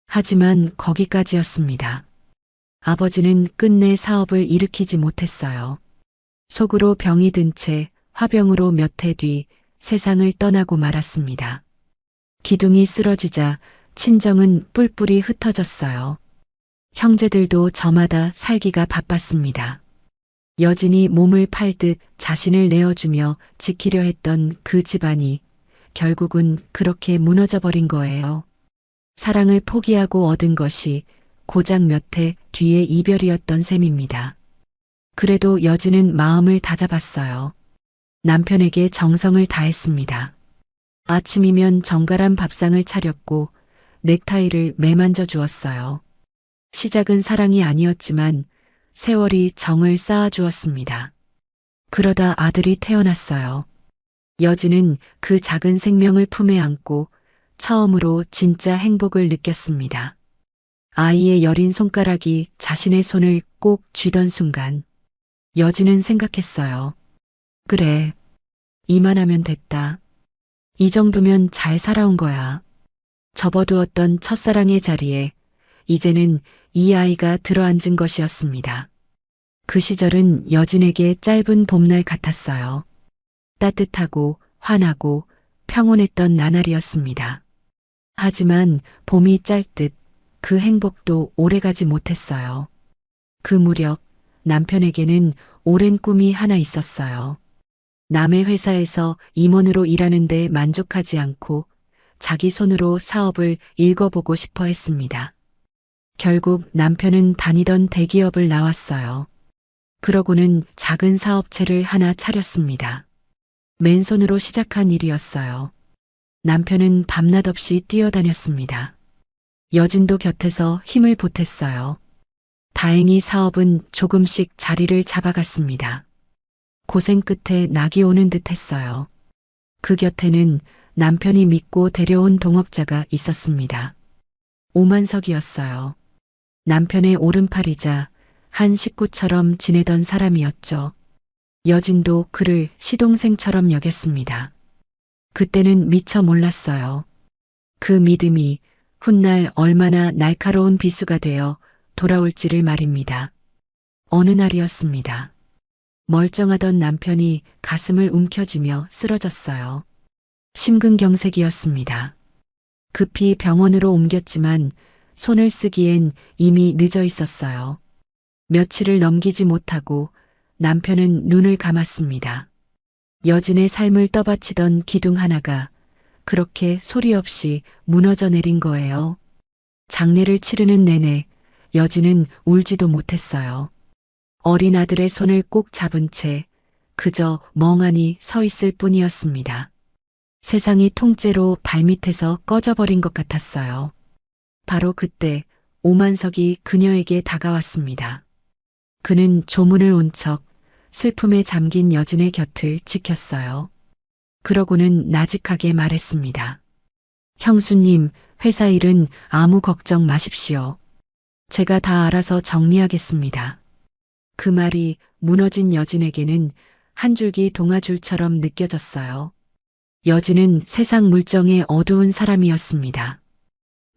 Speaker 2: 하지만 거기까지였습니다. 아버지는 끝내 사업을 일으키지 못했어요. 속으로 병이 든 채 화병으로 몇 해 뒤 세상을 떠나고 말았습니다. 기둥이 쓰러지자 친정은 뿔뿔이 흩어졌어요. 형제들도 저마다 살기가 바빴습니다. 여진이 몸을 팔듯 자신을 내어주며 지키려 했던 그 집안이 결국은 그렇게 무너져 버린 거예요. 사랑을 포기하고 얻은 것이 고작 몇 해 뒤의 이별이었던 셈입니다. 그래도 여진은 마음을 다잡았어요. 남편에게 정성을 다했습니다. 아침이면 정갈한 밥상을 차렸고 넥타이를 매만져 주었어요. 시작은 사랑이 아니었지만 세월이 정을 쌓아 주었습니다. 그러다 아들이 태어났어요. 여진은 그 작은 생명을 품에 안고 처음으로 진짜 행복을 느꼈습니다. 아이의 여린 손가락이 자신의 손을 꼭 쥐던 순간 여진은 생각했어요. 그래, 이만하면 됐다. 이 정도면 잘 살아온 거야. 접어두었던 첫사랑의 자리에 이제는 이 아이가 들어앉은 것이었습니다. 그 시절은 여진에게 짧은 봄날 같았어요. 따뜻하고 환하고 평온했던 나날이었습니다. 하지만 봄이 짧듯 그 행복도 오래가지 못했어요. 그 무렵 남편에게는 오랜 꿈이 하나 있었어요. 남의 회사에서 임원으로 일하는데 만족하지 않고 자기 손으로 사업을 읽어보고 싶어 했습니다. 결국 남편은 다니던 대기업을 나왔어요. 그러고는 작은 사업체를 하나 차렸습니다. 맨손으로 시작한 일이었어요. 남편은 밤낮 없이 뛰어다녔습니다. 여진도 곁에서 힘을 보탰어요. 다행히 사업은 조금씩 자리를 잡아갔습니다. 고생 끝에 낙이 오는 듯 했어요. 그 곁에는 남편이 믿고 데려온 동업자가 있었습니다. 오만석이었어요. 남편의 오른팔이자 한 식구처럼 지내던 사람이었죠. 여진도 그를 시동생처럼 여겼습니다. 그때는 미처 몰랐어요. 그 믿음이 훗날 얼마나 날카로운 비수가 되어 돌아올지를 말입니다. 어느 날이었습니다. 멀쩡하던 남편이 가슴을 움켜쥐며 쓰러졌어요. 심근경색이었습니다. 급히 병원으로 옮겼지만 손을 쓰기엔 이미 늦어 있었어요. 며칠을 넘기지 못하고 남편은 눈을 감았습니다. 여진의 삶을 떠받치던 기둥 하나가 그렇게 소리 없이 무너져 내린 거예요. 장례를 치르는 내내 여진은 울지도 못했어요. 어린 아들의 손을 꼭 잡은 채 그저 멍하니 서 있을 뿐이었습니다. 세상이 통째로 발밑에서 꺼져버린 것 같았어요. 바로 그때 오만석이 그녀에게 다가왔습니다. 그는 조문을 온 척 슬픔에 잠긴 여진의 곁을 지켰어요. 그러고는 나직하게 말했습니다. 형수님, 회사 일은 아무 걱정 마십시오. 제가 다 알아서 정리하겠습니다. 그 말이 무너진 여진에게는 한 줄기 동아줄처럼 느껴졌어요. 여진은 세상 물정의 어두운 사람이었습니다.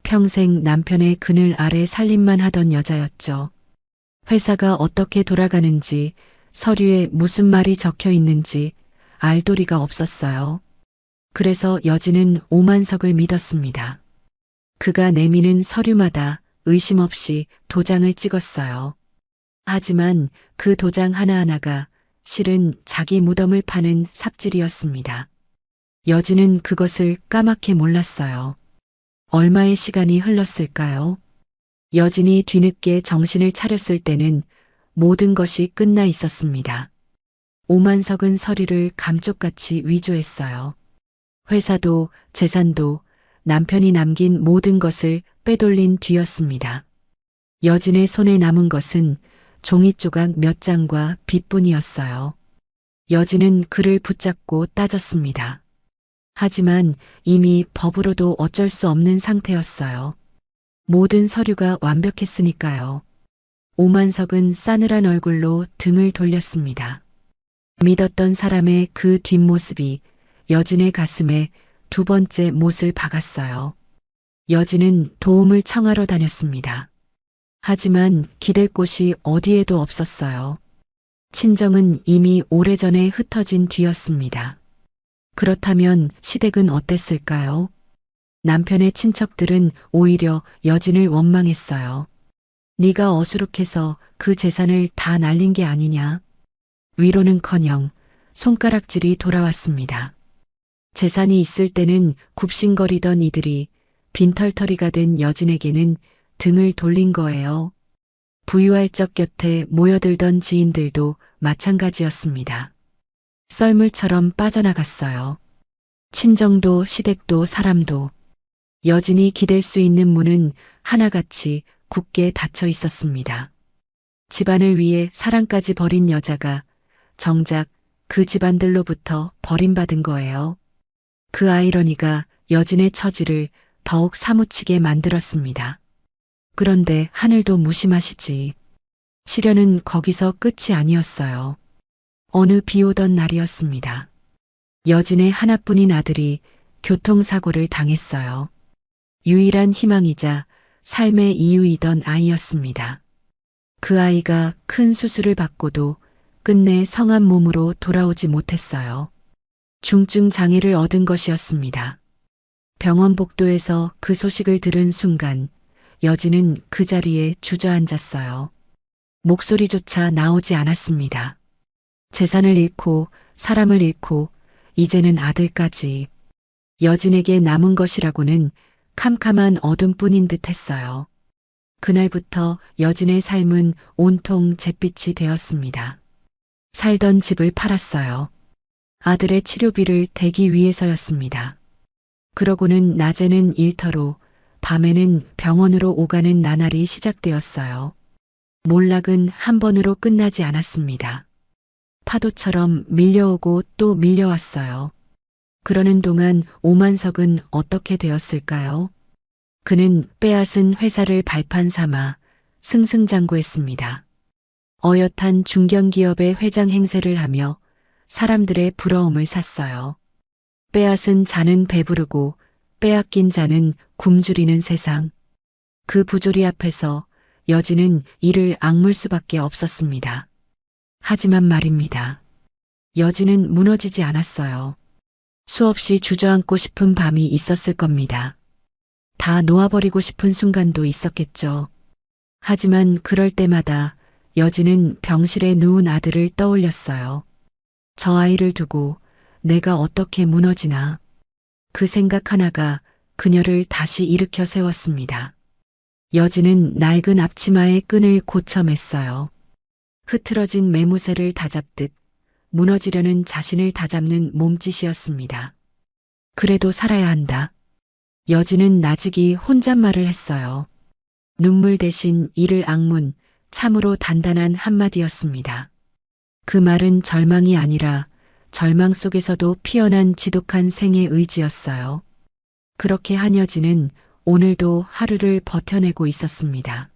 Speaker 2: 평생 남편의 그늘 아래 살림만 하던 여자였죠. 회사가 어떻게 돌아가는지, 서류에 무슨 말이 적혀 있는지 알 도리가 없었어요. 그래서 여진은 오만석을 믿었습니다. 그가 내미는 서류마다 의심 없이 도장을 찍었어요. 하지만 그 도장 하나하나가 실은 자기 무덤을 파는 삽질이었습니다. 여진은 그것을 까맣게 몰랐어요. 얼마의 시간이 흘렀을까요? 여진이 뒤늦게 정신을 차렸을 때는 모든 것이 끝나 있었습니다. 오만석은 서류를 감쪽같이 위조했어요. 회사도 재산도 남편이 남긴 모든 것을 빼돌린 뒤였습니다. 여진의 손에 남은 것은 종이 조각 몇 장과 빚뿐이었어요. 여진은 그를 붙잡고 따졌습니다. 하지만 이미 법으로도 어쩔 수 없는 상태였어요. 모든 서류가 완벽했으니까요. 오만석은 싸늘한 얼굴로 등을 돌렸습니다. 믿었던 사람의 그 뒷모습이 여진의 가슴에 두 번째 못을 박았어요. 여진은 도움을 청하러 다녔습니다. 하지만 기댈 곳이 어디에도 없었어요. 친정은 이미 오래전에 흩어진 뒤였습니다. 그렇다면 시댁은 어땠을까요? 남편의 친척들은 오히려 여진을 원망했어요. 네가 어수룩해서 그 재산을 다 날린 게 아니냐? 위로는커녕 손가락질이 돌아왔습니다. 재산이 있을 때는 굽신거리던 이들이 빈털터리가 된 여진에게는 등을 돌린 거예요. 부유할 적 곁에 모여들던 지인들도 마찬가지였습니다. 썰물처럼 빠져나갔어요. 친정도 시댁도 사람도. 여진이 기댈 수 있는 문은 하나같이 굳게 닫혀 있었습니다. 집안을 위해 사랑까지 버린 여자가 정작 그 집안들로부터 버림받은 거예요. 그 아이러니가 여진의 처지를 더욱 사무치게 만들었습니다. 그런데 하늘도 무심하시지. 시련은 거기서 끝이 아니었어요. 어느 비 오던 날이었습니다. 여진의 하나뿐인 아들이 교통사고를 당했어요. 유일한 희망이자 삶의 이유이던 아이였습니다. 그 아이가 큰 수술을 받고도 끝내 성한 몸으로 돌아오지 못했어요. 중증 장애를 얻은 것이었습니다. 병원 복도에서 그 소식을 들은 순간 여진은 그 자리에 주저앉았어요. 목소리조차 나오지 않았습니다. 재산을 잃고 사람을 잃고 이제는 아들까지. 여진에게 남은 것이라고는 캄캄한 어둠뿐인 듯 했어요. 그날부터 여진의 삶은 온통 잿빛이 되었습니다. 살던 집을 팔았어요. 아들의 치료비를 대기 위해서였습니다. 그러고는 낮에는 일터로, 밤에는 병원으로 오가는 나날이 시작되었어요. 몰락은 한 번으로 끝나지 않았습니다. 파도처럼 밀려오고 또 밀려왔어요. 그러는 동안 오만석은 어떻게 되었을까요? 그는 빼앗은 회사를 발판 삼아 승승장구했습니다. 어엿한 중견기업의 회장 행세를 하며 사람들의 부러움을 샀어요. 빼앗은 자는 배부르고 빼앗긴 자는 굶주리는 세상. 그 부조리 앞에서 여진은 이를 악물 수밖에 없었습니다. 하지만 말입니다. 여진은 무너지지 않았어요. 수없이 주저앉고 싶은 밤이 있었을 겁니다. 다 놓아버리고 싶은 순간도 있었겠죠. 하지만 그럴 때마다 여진은 병실에 누운 아들을 떠올렸어요. 저 아이를 두고 내가 어떻게 무너지나. 그 생각 하나가 그녀를 다시 일으켜 세웠습니다. 여진은 낡은 앞치마의 끈을 고쳐 맸어요. 흐트러진 매무새를 다잡듯 무너지려는 자신을 다잡는 몸짓이었습니다. 그래도 살아야 한다. 여진은 나직이 혼잣말을 했어요. 눈물 대신 이를 악문, 참으로 단단한 한마디였습니다. 그 말은 절망이 아니라 절망 속에서도 피어난 지독한 생의 의지였어요. 그렇게 한여진은 오늘도 하루를 버텨내고 있었습니다.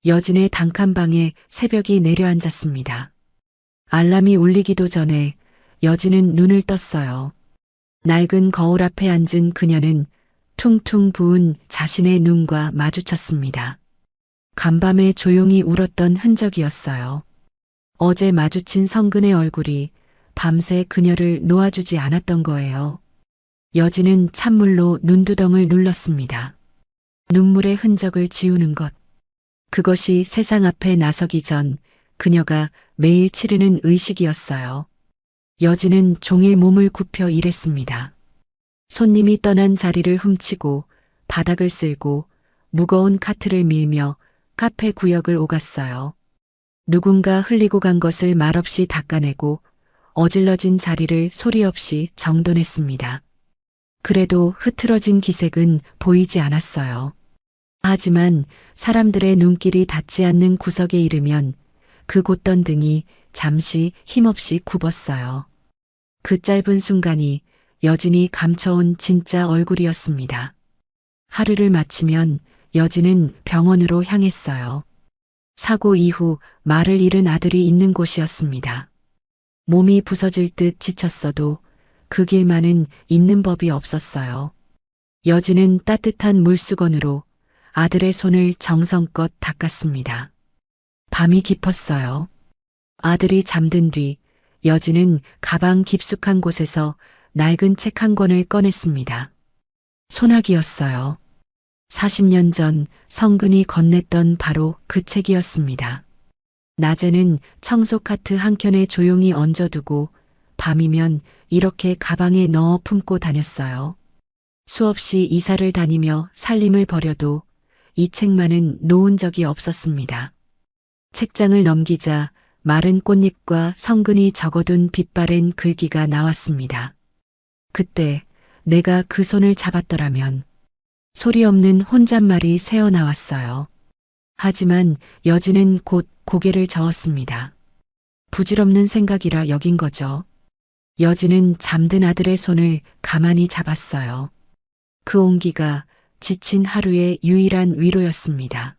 Speaker 2: 여진의 단칸방에 새벽이 내려앉았습니다. 알람이 울리기도 전에 여진은 눈을 떴어요. 낡은 거울 앞에 앉은 그녀는 퉁퉁 부은 자신의 눈과 마주쳤습니다. 간밤에 조용히 울었던 흔적이었어요. 어제 마주친 성근의 얼굴이 밤새 그녀를 놓아주지 않았던 거예요. 여진은 찬물로 눈두덩을 눌렀습니다. 눈물의 흔적을 지우는 것. 그것이 세상 앞에 나서기 전 그녀가 매일 치르는 의식이었어요. 여진은 종일 몸을 굽혀 일했습니다. 손님이 떠난 자리를 훔치고 바닥을 쓸고 무거운 카트를 밀며 카페 구역을 오갔어요. 누군가 흘리고 간 것을 말없이 닦아내고 어질러진 자리를 소리 없이 정돈했습니다. 그래도 흐트러진 기색은 보이지 않았어요. 하지만 사람들의 눈길이 닿지 않는 구석에 이르면 그 곧던 등이 잠시 힘없이 굽었어요. 그 짧은 순간이 여진이 감춰온 진짜 얼굴이었습니다. 하루를 마치면 여진은 병원으로 향했어요. 사고 이후 말을 잃은 아들이 있는 곳이었습니다. 몸이 부서질 듯 지쳤어도 그 길만은 있는 법이 없었어요. 여진은 따뜻한 물수건으로 아들의 손을 정성껏 닦았습니다. 밤이 깊었어요. 아들이 잠든 뒤 여진은 가방 깊숙한 곳에서 낡은 책 한 권을 꺼냈습니다. 소나기였어요. 40년 전 성근이 건넸던 바로 그 책이었습니다. 낮에는 청소 카트 한 켠에 조용히 얹어두고 밤이면 이렇게 가방에 넣어 품고 다녔어요. 수없이 이사를 다니며 살림을 벌여도 이 책만은 놓은 적이 없었습니다. 책장을 넘기자 마른 꽃잎과 성근이 적어둔 빛바랜 글귀가 나왔습니다. 그때 내가 그 손을 잡았더라면. 소리 없는 혼잣말이 새어나왔어요. 하지만 여진은 곧 고개를 저었습니다. 부질없는 생각이라 여긴 거죠. 여진은 잠든 아들의 손을 가만히 잡았어요. 그 온기가 지친 하루의 유일한 위로였습니다.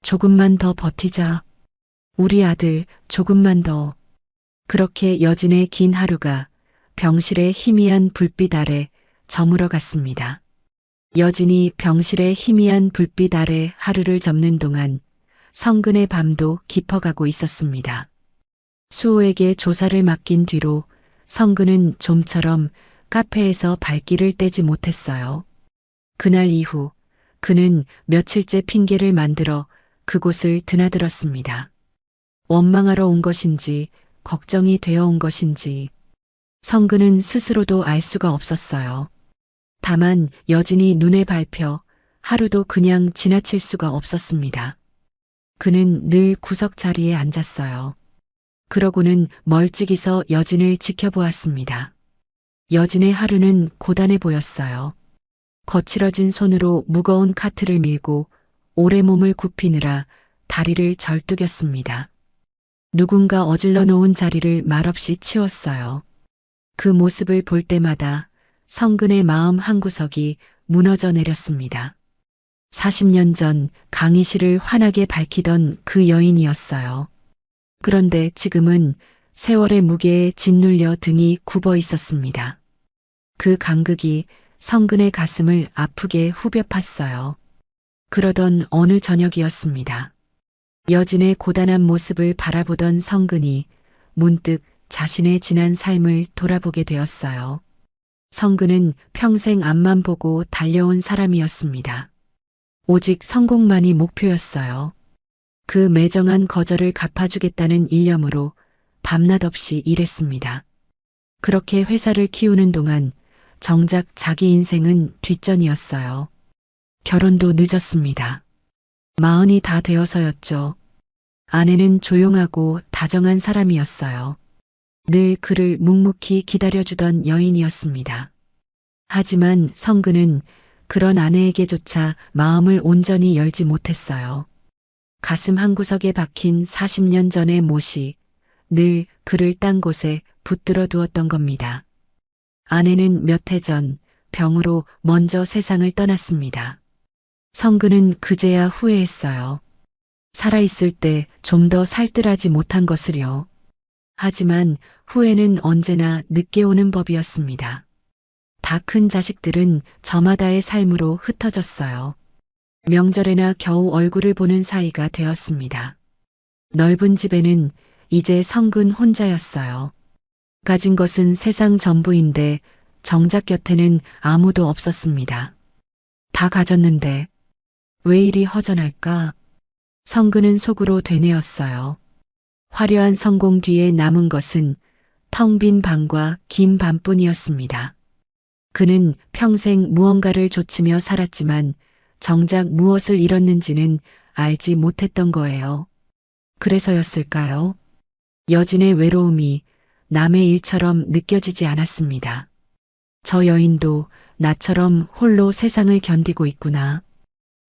Speaker 2: 조금만 더 버티자. 우리 아들 조금만 더. 그렇게 여진의 긴 하루가 병실의 희미한 불빛 아래 저물어 갔습니다. 여진이 병실의 희미한 불빛 아래 하루를 접는 동안 성근의 밤도 깊어가고 있었습니다. 수호에게 조사를 맡긴 뒤로 성근은 좀처럼 카페에서 발길을 떼지 못했어요. 그날 이후 그는 며칠째 핑계를 만들어 그곳을 드나들었습니다. 원망하러 온 것인지 걱정이 되어 온 것인지 성근은 스스로도 알 수가 없었어요. 다만 여진이 눈에 밟혀 하루도 그냥 지나칠 수가 없었습니다. 그는 늘 구석 자리에 앉았어요. 그러고는 멀찍이서 여진을 지켜보았습니다. 여진의 하루는 고단해 보였어요. 거칠어진 손으로 무거운 카트를 밀고 오래 몸을 굽히느라 다리를 절뚝였습니다. 누군가 어질러 놓은 자리를 말없이 치웠어요. 그 모습을 볼 때마다 성근의 마음 한구석이 무너져 내렸습니다. 40년 전 강희실을 환하게 밝히던 그 여인이었어요. 그런데 지금은 세월의 무게에 짓눌려 등이 굽어 있었습니다. 그 간극이 성근의 가슴을 아프게 후벼 팠어요. 그러던 어느 저녁이었습니다. 여진의 고단한 모습을 바라보던 성근이 문득 자신의 지난 삶을 돌아보게 되었어요. 성근은 평생 앞만 보고 달려온 사람이었습니다. 오직 성공만이 목표였어요. 그 매정한 거절을 갚아주겠다는 일념으로 밤낮 없이 일했습니다. 그렇게 회사를 키우는 동안 정작 자기 인생은 뒷전이었어요. 결혼도 늦었습니다. 40이 다 되어서였죠. 아내는 조용하고 다정한 사람이었어요. 늘 그를 묵묵히 기다려주던 여인이었습니다. 하지만 성근은 그런 아내에게조차 마음을 온전히 열지 못했어요. 가슴 한구석에 박힌 40년 전의 못이 늘 그를 딴 곳에 붙들어 두었던 겁니다. 아내는 몇 해 전 병으로 먼저 세상을 떠났습니다. 성근은 그제야 후회했어요. 살아있을 때 좀 더 살뜰하지 못한 것을요. 하지만 후회는 언제나 늦게 오는 법이었습니다. 다 큰 자식들은 저마다의 삶으로 흩어졌어요. 명절에나 겨우 얼굴을 보는 사이가 되었습니다. 넓은 집에는 이제 성근 혼자였어요. 가진 것은 세상 전부인데 정작 곁에는 아무도 없었습니다. 다 가졌는데 왜 이리 허전할까? 성근은 속으로 되뇌었어요. 화려한 성공 뒤에 남은 것은 텅 빈 방과 긴 밤뿐이었습니다. 그는 평생 무언가를 좇으며 살았지만 정작 무엇을 잃었는지는 알지 못했던 거예요. 그래서였을까요? 여진의 외로움이 남의 일처럼 느껴지지 않았습니다. 저 여인도 나처럼 홀로 세상을 견디고 있구나.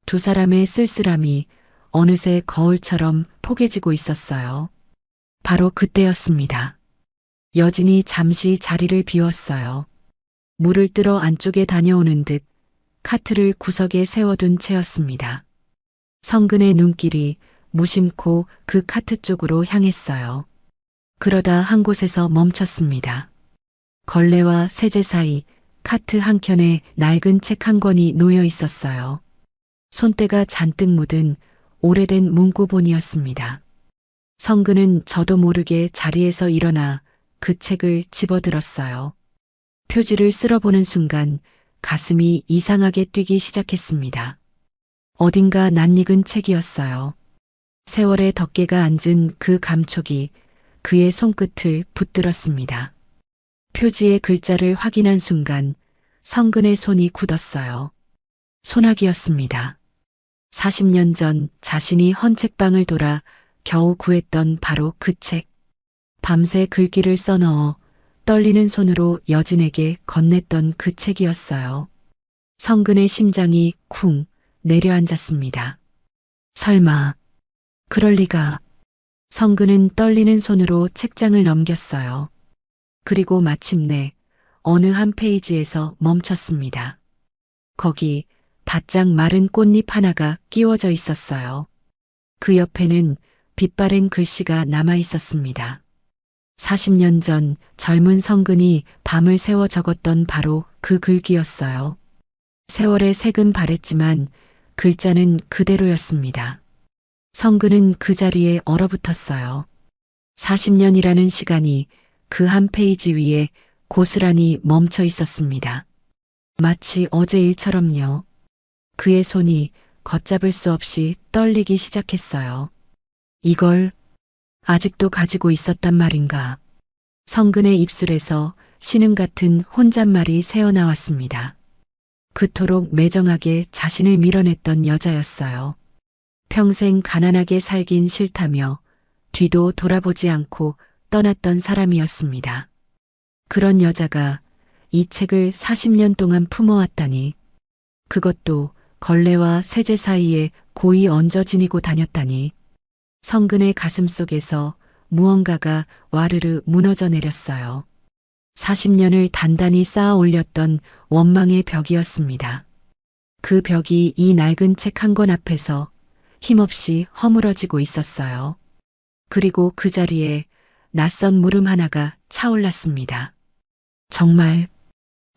Speaker 2: 두 사람의 쓸쓸함이 어느새 거울처럼 포개지고 있었어요. 바로 그때였습니다. 여진이 잠시 자리를 비웠어요. 물을 뜨러 안쪽에 다녀오는 듯 카트를 구석에 세워둔 채였습니다. 성근의 눈길이 무심코 그 카트 쪽으로 향했어요. 그러다 한 곳에서 멈췄습니다. 걸레와 세제 사이 카트 한켠에 낡은 책 한 권이 놓여 있었어요. 손때가 잔뜩 묻은 오래된 문고본이었습니다. 성근은 저도 모르게 자리에서 일어나 그 책을 집어들었어요. 표지를 쓸어보는 순간 가슴이 이상하게 뛰기 시작했습니다. 어딘가 낯익은 책이었어요. 세월의 덮개가 앉은 그 감촉이 그의 손끝을 붙들었습니다. 표지의 글자를 확인한 순간 성근의 손이 굳었어요. 소나기였습니다. 40년 전 자신이 헌 책방을 돌아 겨우 구했던 바로 그 책. 밤새 글귀를 써넣어 떨리는 손으로 여진에게 건넸던 그 책이었어요. 성근의 심장이 쿵 내려앉았습니다. 설마 그럴 리가. 성근은 떨리는 손으로 책장을 넘겼어요. 그리고 마침내 어느 한 페이지에서 멈췄습니다. 거기 바짝 마른 꽃잎 하나가 끼워져 있었어요. 그 옆에는 빛바랜 글씨가 남아 있었습니다. 40년 전 젊은 성근이 밤을 새워 적었던 바로 그 글귀였어요. 세월의 색은 바랬지만 글자는 그대로였습니다. 성근은 그 자리에 얼어붙었어요. 40년이라는 시간이 그 한 페이지 위에 고스란히 멈춰 있었습니다. 마치 어제 일처럼요. 그의 손이 걷잡을 수 없이 떨리기 시작했어요. 이걸 아직도 가지고 있었단 말인가. 성근의 입술에서 신음 같은 혼잣말이 새어나왔습니다. 그토록 매정하게 자신을 밀어냈던 여자였어요. 평생 가난하게 살긴 싫다며 뒤도 돌아보지 않고 떠났던 사람이었습니다. 그런 여자가 이 책을 40년 동안 품어왔다니, 그것도 걸레와 세제 사이에 고이 얹어 지니고 다녔다니, 성근의 가슴 속에서 무언가가 와르르 무너져 내렸어요. 40년을 단단히 쌓아 올렸던 원망의 벽이었습니다. 그 벽이 이 낡은 책 한 권 앞에서 힘없이 허물어지고 있었어요. 그리고 그 자리에 낯선 물음 하나가 차올랐습니다. 정말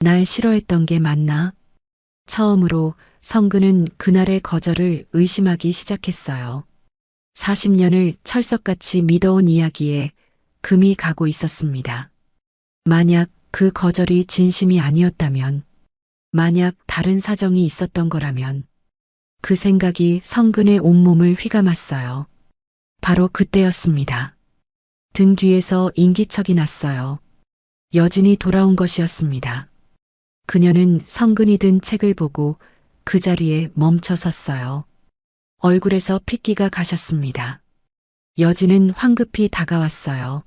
Speaker 2: 날 싫어했던 게 맞나? 처음으로 성근은 그날의 거절을 의심하기 시작했어요. 40년을 철석같이 믿어온 이야기에 금이 가고 있었습니다. 만약 그 거절이 진심이 아니었다면, 만약 다른 사정이 있었던 거라면, 그 생각이 성근의 온몸을 휘감았어요. 바로 그때였습니다. 등 뒤에서 인기척이 났어요. 여진이 돌아온 것이었습니다. 그녀는 성근이 든 책을 보고 그 자리에 멈춰 섰어요. 얼굴에서 핏기가 가셨습니다. 여진은 황급히 다가왔어요.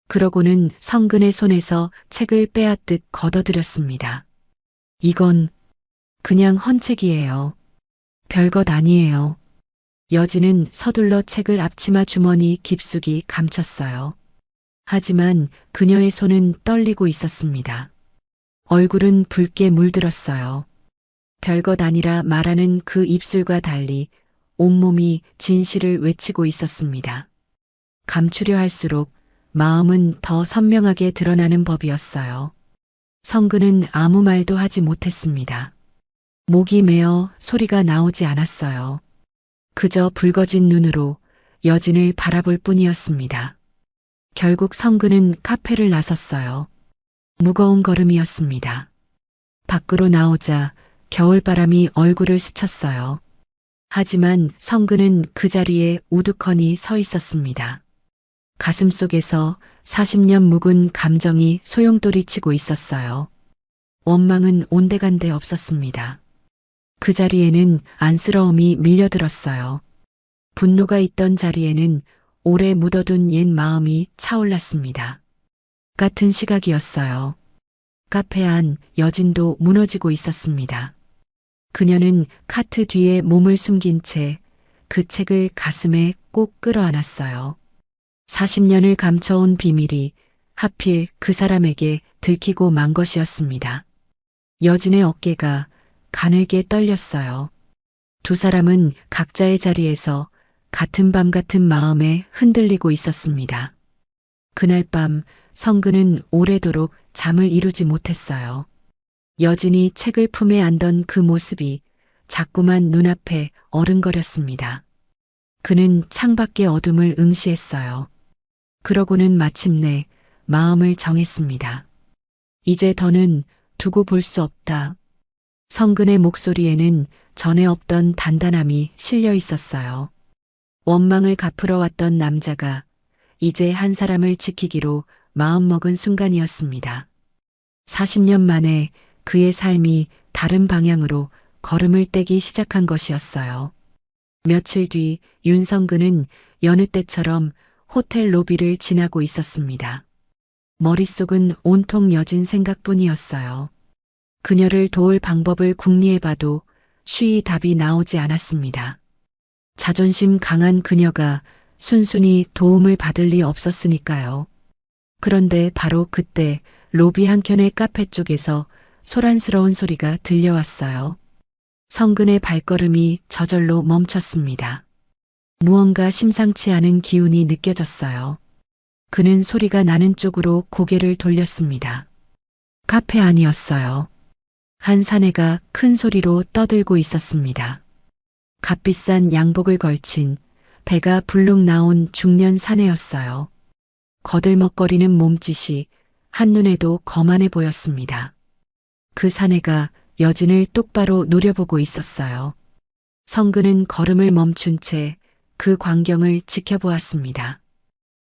Speaker 2: 그러고는 성근의 손에서 책을 빼앗듯 걷어들였습니다. 이건 그냥 헌책이에요. 별것 아니에요. 여진은 서둘러 책을 앞치마 주머니 깊숙이 감췄어요. 하지만 그녀의 손은 떨리고 있었습니다. 얼굴은 붉게 물들었어요. 별것 아니라 말하는 그 입술과 달리 온몸이 진실을 외치고 있었습니다. 감추려 할수록 마음은 더 선명하게 드러나는 법이었어요. 성근은 아무 말도 하지 못했습니다. 목이 메어 소리가 나오지 않았어요. 그저 붉어진 눈으로 여진을 바라볼 뿐이었습니다. 결국 성근은 카페를 나섰어요. 무거운 걸음이었습니다. 밖으로 나오자 겨울바람이 얼굴을 스쳤어요. 하지만 성근은 그 자리에 우두커니 서 있었습니다. 가슴 속에서 40년 묵은 감정이 소용돌이치고 있었어요. 원망은 온데간데 없었습니다. 그 자리에는 안쓰러움이 밀려들었어요. 분노가 있던 자리에는 오래 묻어둔 옛 마음이 차올랐습니다. 같은 시각이었어요. 카페 안 여진도 무너지고 있었습니다. 그녀는 카트 뒤에 몸을 숨긴 채 그 책을 가슴에 꼭 끌어안았어요. 40년을 감춰온 비밀이 하필 그 사람에게 들키고 만 것이었습니다. 여진의 어깨가 가늘게 떨렸어요. 두 사람은 각자의 자리에서 같은 밤 같은 마음에 흔들리고 있었습니다. 그날 밤 성근은 오래도록 잠을 이루지 못했어요. 여진이 책을 품에 안던 그 모습이 자꾸만 눈앞에 어른거렸습니다. 그는 창밖의 어둠을 응시했어요. 그러고는 마침내 마음을 정했습니다. 이제 더는 두고 볼 수 없다. 성근의 목소리에는 전에 없던 단단함이 실려 있었어요. 원망을 갚으러 왔던 남자가 이제 한 사람을 지키기로 마음먹은 순간이었습니다. 40년 만에 그의 삶이 다른 방향으로 걸음을 떼기 시작한 것이었어요. 며칠 뒤 윤성근은 여느 때처럼 호텔 로비를 지나고 있었습니다. 머릿속은 온통 여진 생각뿐이었어요. 그녀를 도울 방법을 궁리해봐도 쉬이 답이 나오지 않았습니다. 자존심 강한 그녀가 순순히 도움을 받을 리 없었으니까요. 그런데 바로 그때 로비 한켠의 카페 쪽에서 소란스러운 소리가 들려왔어요. 성근의 발걸음이 저절로 멈췄습니다. 무언가 심상치 않은 기운이 느껴졌어요. 그는 소리가 나는 쪽으로 고개를 돌렸습니다. 카페 안이었어요. 한 사내가 큰 소리로 떠들고 있었습니다. 값비싼 양복을 걸친 배가 불룩 나온 중년 사내였어요. 거들먹거리는 몸짓이 한눈에도 거만해 보였습니다. 그 사내가 여진을 똑바로 노려보고 있었어요. 성근은 걸음을 멈춘 채 그 광경을 지켜보았습니다.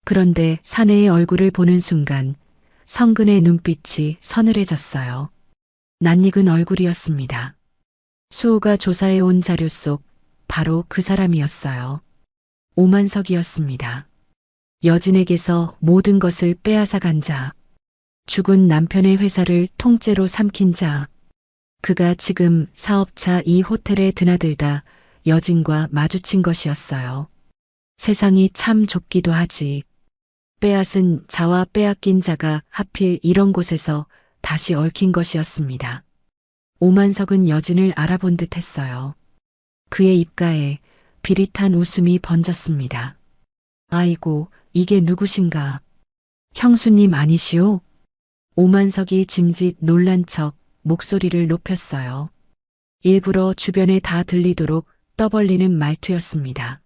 Speaker 2: 그런데 사내의 얼굴을 보는 순간 성근의 눈빛이 서늘해졌어요. 낯익은 얼굴이었습니다. 수호가 조사해 온 자료 속 바로 그 사람이었어요. 오만석이었습니다. 여진에게서 모든 것을 빼앗아 간 자, 죽은 남편의 회사를 통째로 삼킨 자, 그가 지금 사업차 이 호텔에 드나들다 여진과 마주친 것이었어요. 세상이 참 좁기도 하지. 빼앗은 자와 빼앗긴 자가 하필 이런 곳에서 다시 얽힌 것이었습니다. 오만석은 여진을 알아본 듯 했어요. 그의 입가에 비릿한 웃음이 번졌습니다. 아이고, 이게 누구신가? 형수님 아니시오? 오만석이 짐짓 놀란 척 목소리를 높였어요. 일부러 주변에 다 들리도록 떠벌리는 말투였습니다.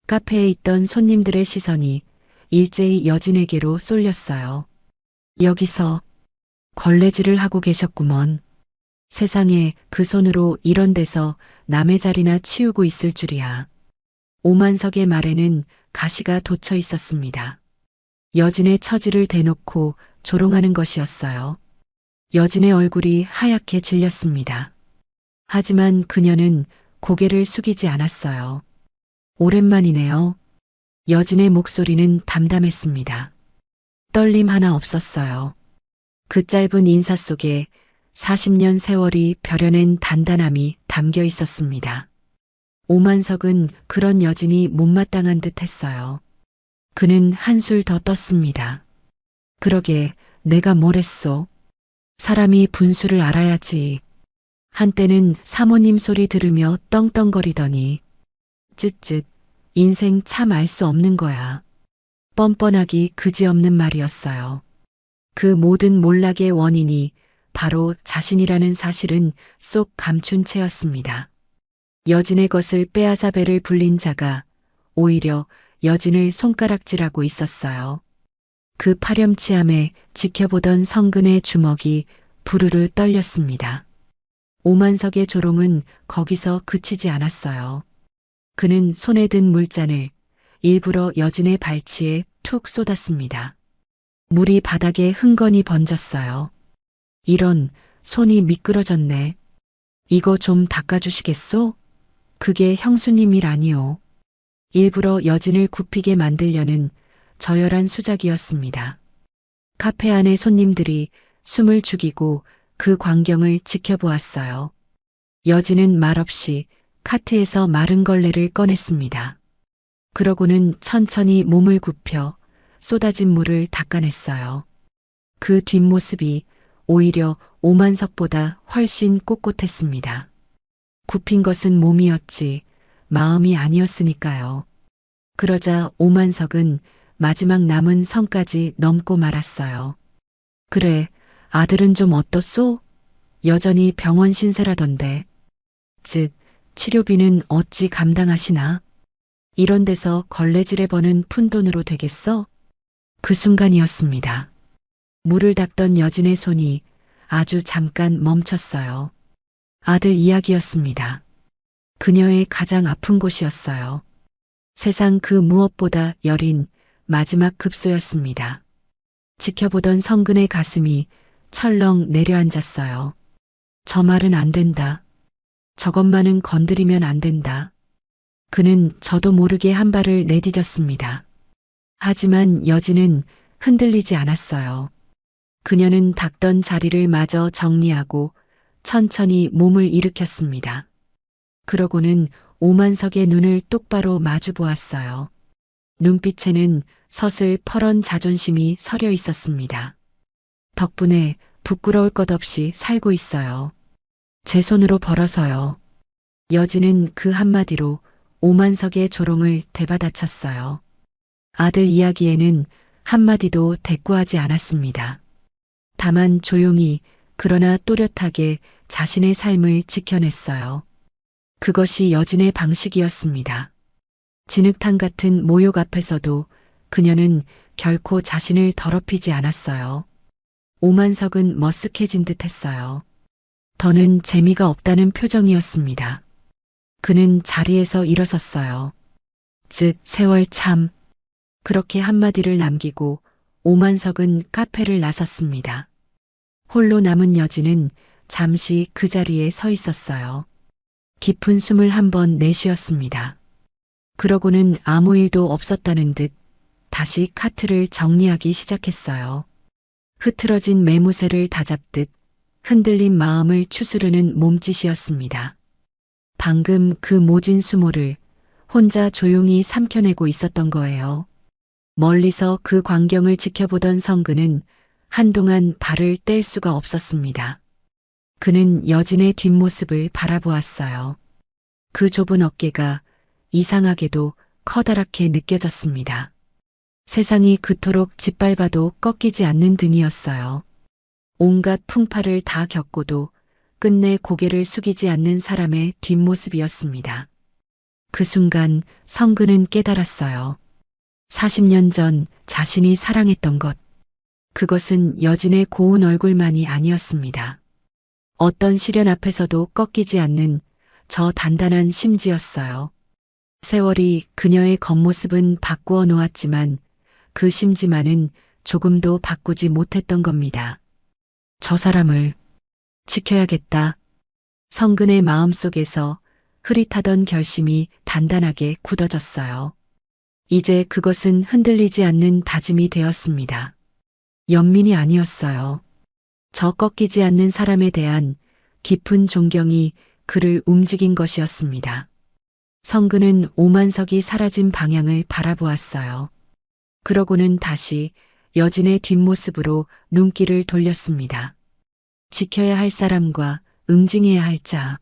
Speaker 2: 카페에 있던 손님들의 시선이 일제히 여진에게로 쏠렸어요. 여기서 걸레질을 하고 계셨구먼. 세상에 그 손으로 이런 데서 남의 자리나 치우고 있을 줄이야. 오만석의 말에는 가시가 돋쳐 있었습니다. 여진의 처지를 대놓고 조롱하는 것이었어요. 여진의 얼굴이 하얗게 질렸습니다. 하지만 그녀는 고개를 숙이지 않았어요. 오랜만이네요. 여진의 목소리는 담담했습니다. 떨림 하나 없었어요. 그 짧은 인사 속에 40년 세월이 벼려낸 단단함이 담겨 있었습니다. 오만석은 그런 여진이 못마땅한 듯 했어요. 그는 한술 더 떴습니다. 그러게 내가 뭘 했소? 사람이 분수를 알아야지. 한때는 사모님 소리 들으며 떵떵거리더니 쯧쯧 인생 참 알 수 없는 거야. 뻔뻔하기 그지없는 말이었어요. 그 모든 몰락의 원인이 바로 자신이라는 사실은 쏙 감춘 채였습니다. 여진의 것을 빼앗아 배를 불린 자가 오히려 여진을 손가락질하고 있었어요. 그 파렴치함에 지켜보던 성근의 주먹이 부르르 떨렸습니다. 오만석의 조롱은 거기서 그치지 않았어요. 그는 손에 든 물잔을 일부러 여진의 발치에 툭 쏟았습니다. 물이 바닥에 흥건히 번졌어요. 이런, 손이 미끄러졌네. 이거 좀 닦아주시겠소? 그게 형수님 일 아니오. 일부러 여진을 굽히게 만들려는 저열한 수작이었습니다. 카페 안의 손님들이 숨을 죽이고 그 광경을 지켜보았어요. 여진은 말없이 카트에서 마른 걸레를 꺼냈습니다. 그러고는 천천히 몸을 굽혀 쏟아진 물을 닦아냈어요. 그 뒷모습이 오히려 오만석보다 훨씬 꼿꼿했습니다. 굽힌 것은 몸이었지 마음이 아니었으니까요. 그러자 오만석은 마지막 남은 선까지 넘고 말았어요. 그래, 아들은 좀 어떻소? 여전히 병원 신세라던데. 즉, 치료비는 어찌 감당하시나? 이런 데서 걸레질해 버는 푼돈으로 되겠어? 그 순간이었습니다. 물을 닦던 여진의 손이 아주 잠깐 멈췄어요. 아들 이야기였습니다. 그녀의 가장 아픈 곳이었어요. 세상 그 무엇보다 여린 마지막 급소였습니다. 지켜보던 성근의 가슴이 철렁 내려앉았어요. 저 말은 안 된다. 저것만은 건드리면 안 된다. 그는 저도 모르게 한 발을 내디뎠습니다. 하지만 여진은 흔들리지 않았어요. 그녀는 닦던 자리를 마저 정리하고 천천히 몸을 일으켰습니다. 그러고는 오만석의 눈을 똑바로 마주 보았어요. 눈빛에는 서슬 퍼런 자존심이 서려 있었습니다. 덕분에 부끄러울 것 없이 살고 있어요. 제 손으로 벌어서요. 여진은 그 한마디로 오만석의 조롱을 되받아쳤어요. 아들 이야기에는 한마디도 대꾸하지 않았습니다. 다만 조용히 그러나 또렷하게 자신의 삶을 지켜냈어요. 그것이 여진의 방식이었습니다. 진흙탕 같은 모욕 앞에서도 그녀는 결코 자신을 더럽히지 않았어요. 오만석은 머쓱해진 듯 했어요. 더는 재미가 없다는 표정이었습니다. 그는 자리에서 일어섰어요. 즉, 세월 참. 그렇게 한마디를 남기고 오만석은 카페를 나섰습니다. 홀로 남은 여진은 잠시 그 자리에 서 있었어요. 깊은 숨을 한번 내쉬었습니다. 그러고는 아무 일도 없었다는 듯 다시 카트를 정리하기 시작했어요. 흐트러진 매무새를 다잡듯 흔들린 마음을 추스르는 몸짓이었습니다. 방금 그 모진 수모를 혼자 조용히 삼켜내고 있었던 거예요. 멀리서 그 광경을 지켜보던 성근은 한동안 발을 뗄 수가 없었습니다. 그는 여진의 뒷모습을 바라보았어요. 그 좁은 어깨가 이상하게도 커다랗게 느껴졌습니다. 세상이 그토록 짓밟아도 꺾이지 않는 등이었어요. 온갖 풍파를 다 겪고도 끝내 고개를 숙이지 않는 사람의 뒷모습이었습니다. 그 순간 성근은 깨달았어요. 40년 전 자신이 사랑했던 것, 그것은 여진의 고운 얼굴만이 아니었습니다. 어떤 시련 앞에서도 꺾이지 않는 저 단단한 심지였어요. 세월이 그녀의 겉모습은 바꾸어 놓았지만 그 심지만은 조금도 바꾸지 못했던 겁니다. 저 사람을 지켜야겠다. 성근의 마음속에서 흐릿하던 결심이 단단하게 굳어졌어요. 이제 그것은 흔들리지 않는 다짐이 되었습니다. 연민이 아니었어요. 저 꺾이지 않는 사람에 대한 깊은 존경이 그를 움직인 것이었습니다. 성근은 오만석이 사라진 방향을 바라보았어요. 그러고는 다시 여진의 뒷모습으로 눈길을 돌렸습니다. 지켜야 할 사람과 응징해야 할 자.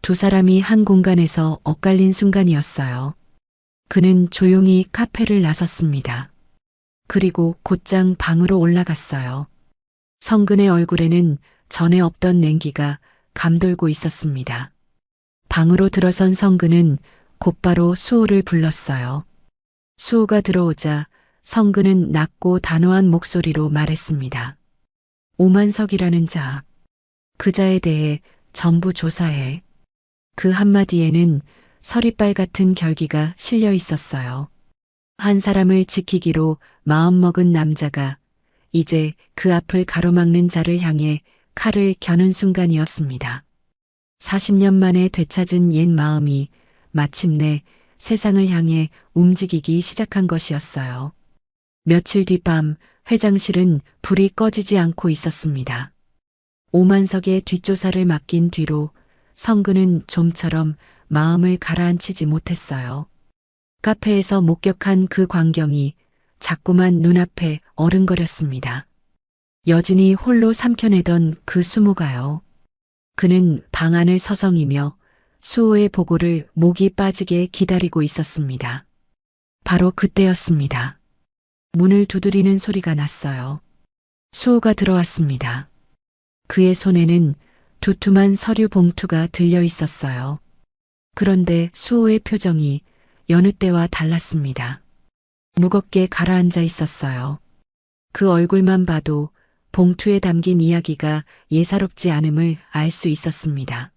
Speaker 2: 두 사람이 한 공간에서 엇갈린 순간이었어요. 그는 조용히 카페를 나섰습니다. 그리고 곧장 방으로 올라갔어요. 성근의 얼굴에는 전에 없던 냉기가 감돌고 있었습니다. 방으로 들어선 성근은 곧바로 수호를 불렀어요. 수호가 들어오자 성근은 낮고 단호한 목소리로 말했습니다. 오만석이라는 자, 그 자에 대해 전부 조사해. 그 한마디에는 서리빨 같은 결기가 실려 있었어요. 한 사람을 지키기로 마음먹은 남자가 이제 그 앞을 가로막는 자를 향해 칼을 겨눈 순간이었습니다. 40년 만에 되찾은 옛 마음이 마침내 세상을 향해 움직이기 시작한 것이었어요. 며칠 뒤 밤 회장실은 불이 꺼지지 않고 있었습니다. 오만석의 뒷조사를 맡긴 뒤로 성근은 좀처럼 마음을 가라앉히지 못했어요. 카페에서 목격한 그 광경이 자꾸만 눈앞에 어른거렸습니다. 여진이 홀로 삼켜내던 그 수모가요. 그는 방 안을 서성이며 수호의 보고를 목이 빠지게 기다리고 있었습니다. 바로 그때였습니다. 문을 두드리는 소리가 났어요. 수호가 들어왔습니다. 그의 손에는 두툼한 서류 봉투가 들려 있었어요. 그런데 수호의 표정이 여느 때와 달랐습니다. 무겁게 가라앉아 있었어요. 그 얼굴만 봐도 봉투에 담긴 이야기가 예사롭지 않음을 알 수 있었습니다.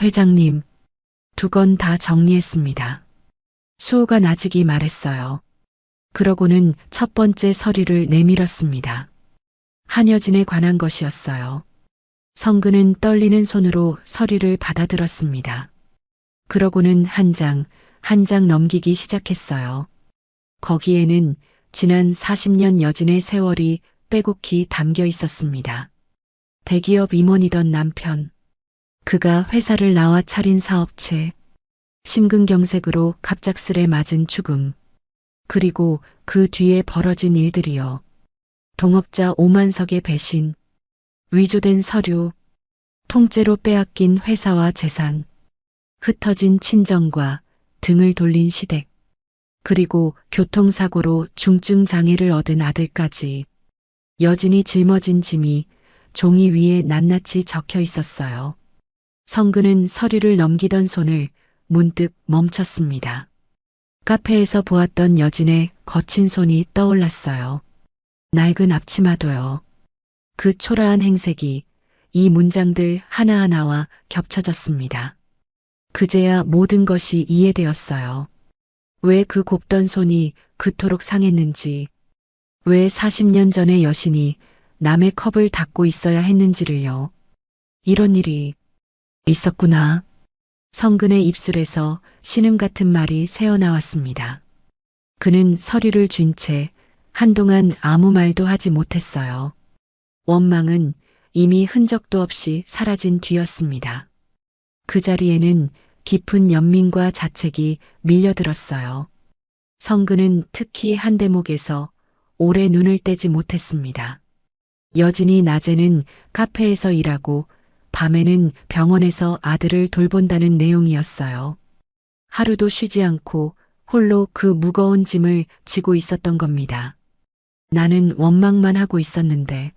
Speaker 2: 회장님, 두 건 다 정리했습니다. 수호가 나직이 말했어요. 그러고는 첫 번째 서류를 내밀었습니다. 한여진에 관한 것이었어요. 성근은 떨리는 손으로 서류를 받아들었습니다. 그러고는 한 장, 한 장 넘기기 시작했어요. 거기에는 지난 40년 여진의 세월이 빼곡히 담겨 있었습니다. 대기업 임원이던 남편, 그가 회사를 나와 차린 사업체, 심근경색으로 갑작스레 맞은 죽음, 그리고 그 뒤에 벌어진 일들이요. 동업자 오만석의 배신, 위조된 서류, 통째로 빼앗긴 회사와 재산, 흩어진 친정과 등을 돌린 시댁, 그리고 교통사고로 중증 장애를 얻은 아들까지 여진이 짊어진 짐이 종이 위에 낱낱이 적혀 있었어요. 성근은 서류를 넘기던 손을 문득 멈췄습니다. 카페에서 보았던 여진의 거친 손이 떠올랐어요. 낡은 앞치마도요. 그 초라한 행색이 이 문장들 하나하나와 겹쳐졌습니다. 그제야 모든 것이 이해되었어요. 왜 그 곱던 손이 그토록 상했는지, 왜 40년 전의 여신이 남의 컵을 닦고 있어야 했는지를요. 이런 일이 있었구나. 성근의 입술에서 신음 같은 말이 새어나왔습니다. 그는 서류를 쥔 채 한동안 아무 말도 하지 못했어요. 원망은 이미 흔적도 없이 사라진 뒤였습니다. 그 자리에는 깊은 연민과 자책이 밀려들었어요. 성근은 특히 한 대목에서 오래 눈을 떼지 못했습니다. 여진이 낮에는 카페에서 일하고 밤에는 병원에서 아들을 돌본다는 내용이었어요. 하루도 쉬지 않고 홀로 그 무거운 짐을 지고 있었던 겁니다. 나는 원망만 하고 있었는데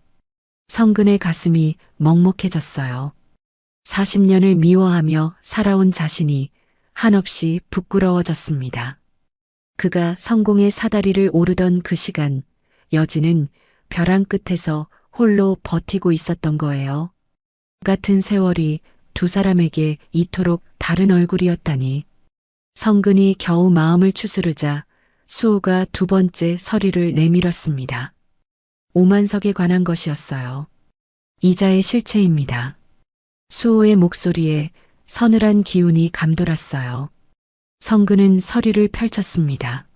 Speaker 2: 성근의 가슴이 먹먹해졌어요. 40년을 미워하며 살아온 자신이 한없이 부끄러워졌습니다. 그가 성공의 사다리를 오르던 그 시간, 여진은 벼랑 끝에서 홀로 버티고 있었던 거예요. 같은 세월이 두 사람에게 이토록 다른 얼굴이었다니. 성근이 겨우 마음을 추스르자 수호가 두 번째 서류를 내밀었습니다. 오만석에 관한 것이었어요. 이자의 실체입니다. 수호의 목소리에 서늘한 기운이 감돌았어요. 성근은 서류를 펼쳤습니다.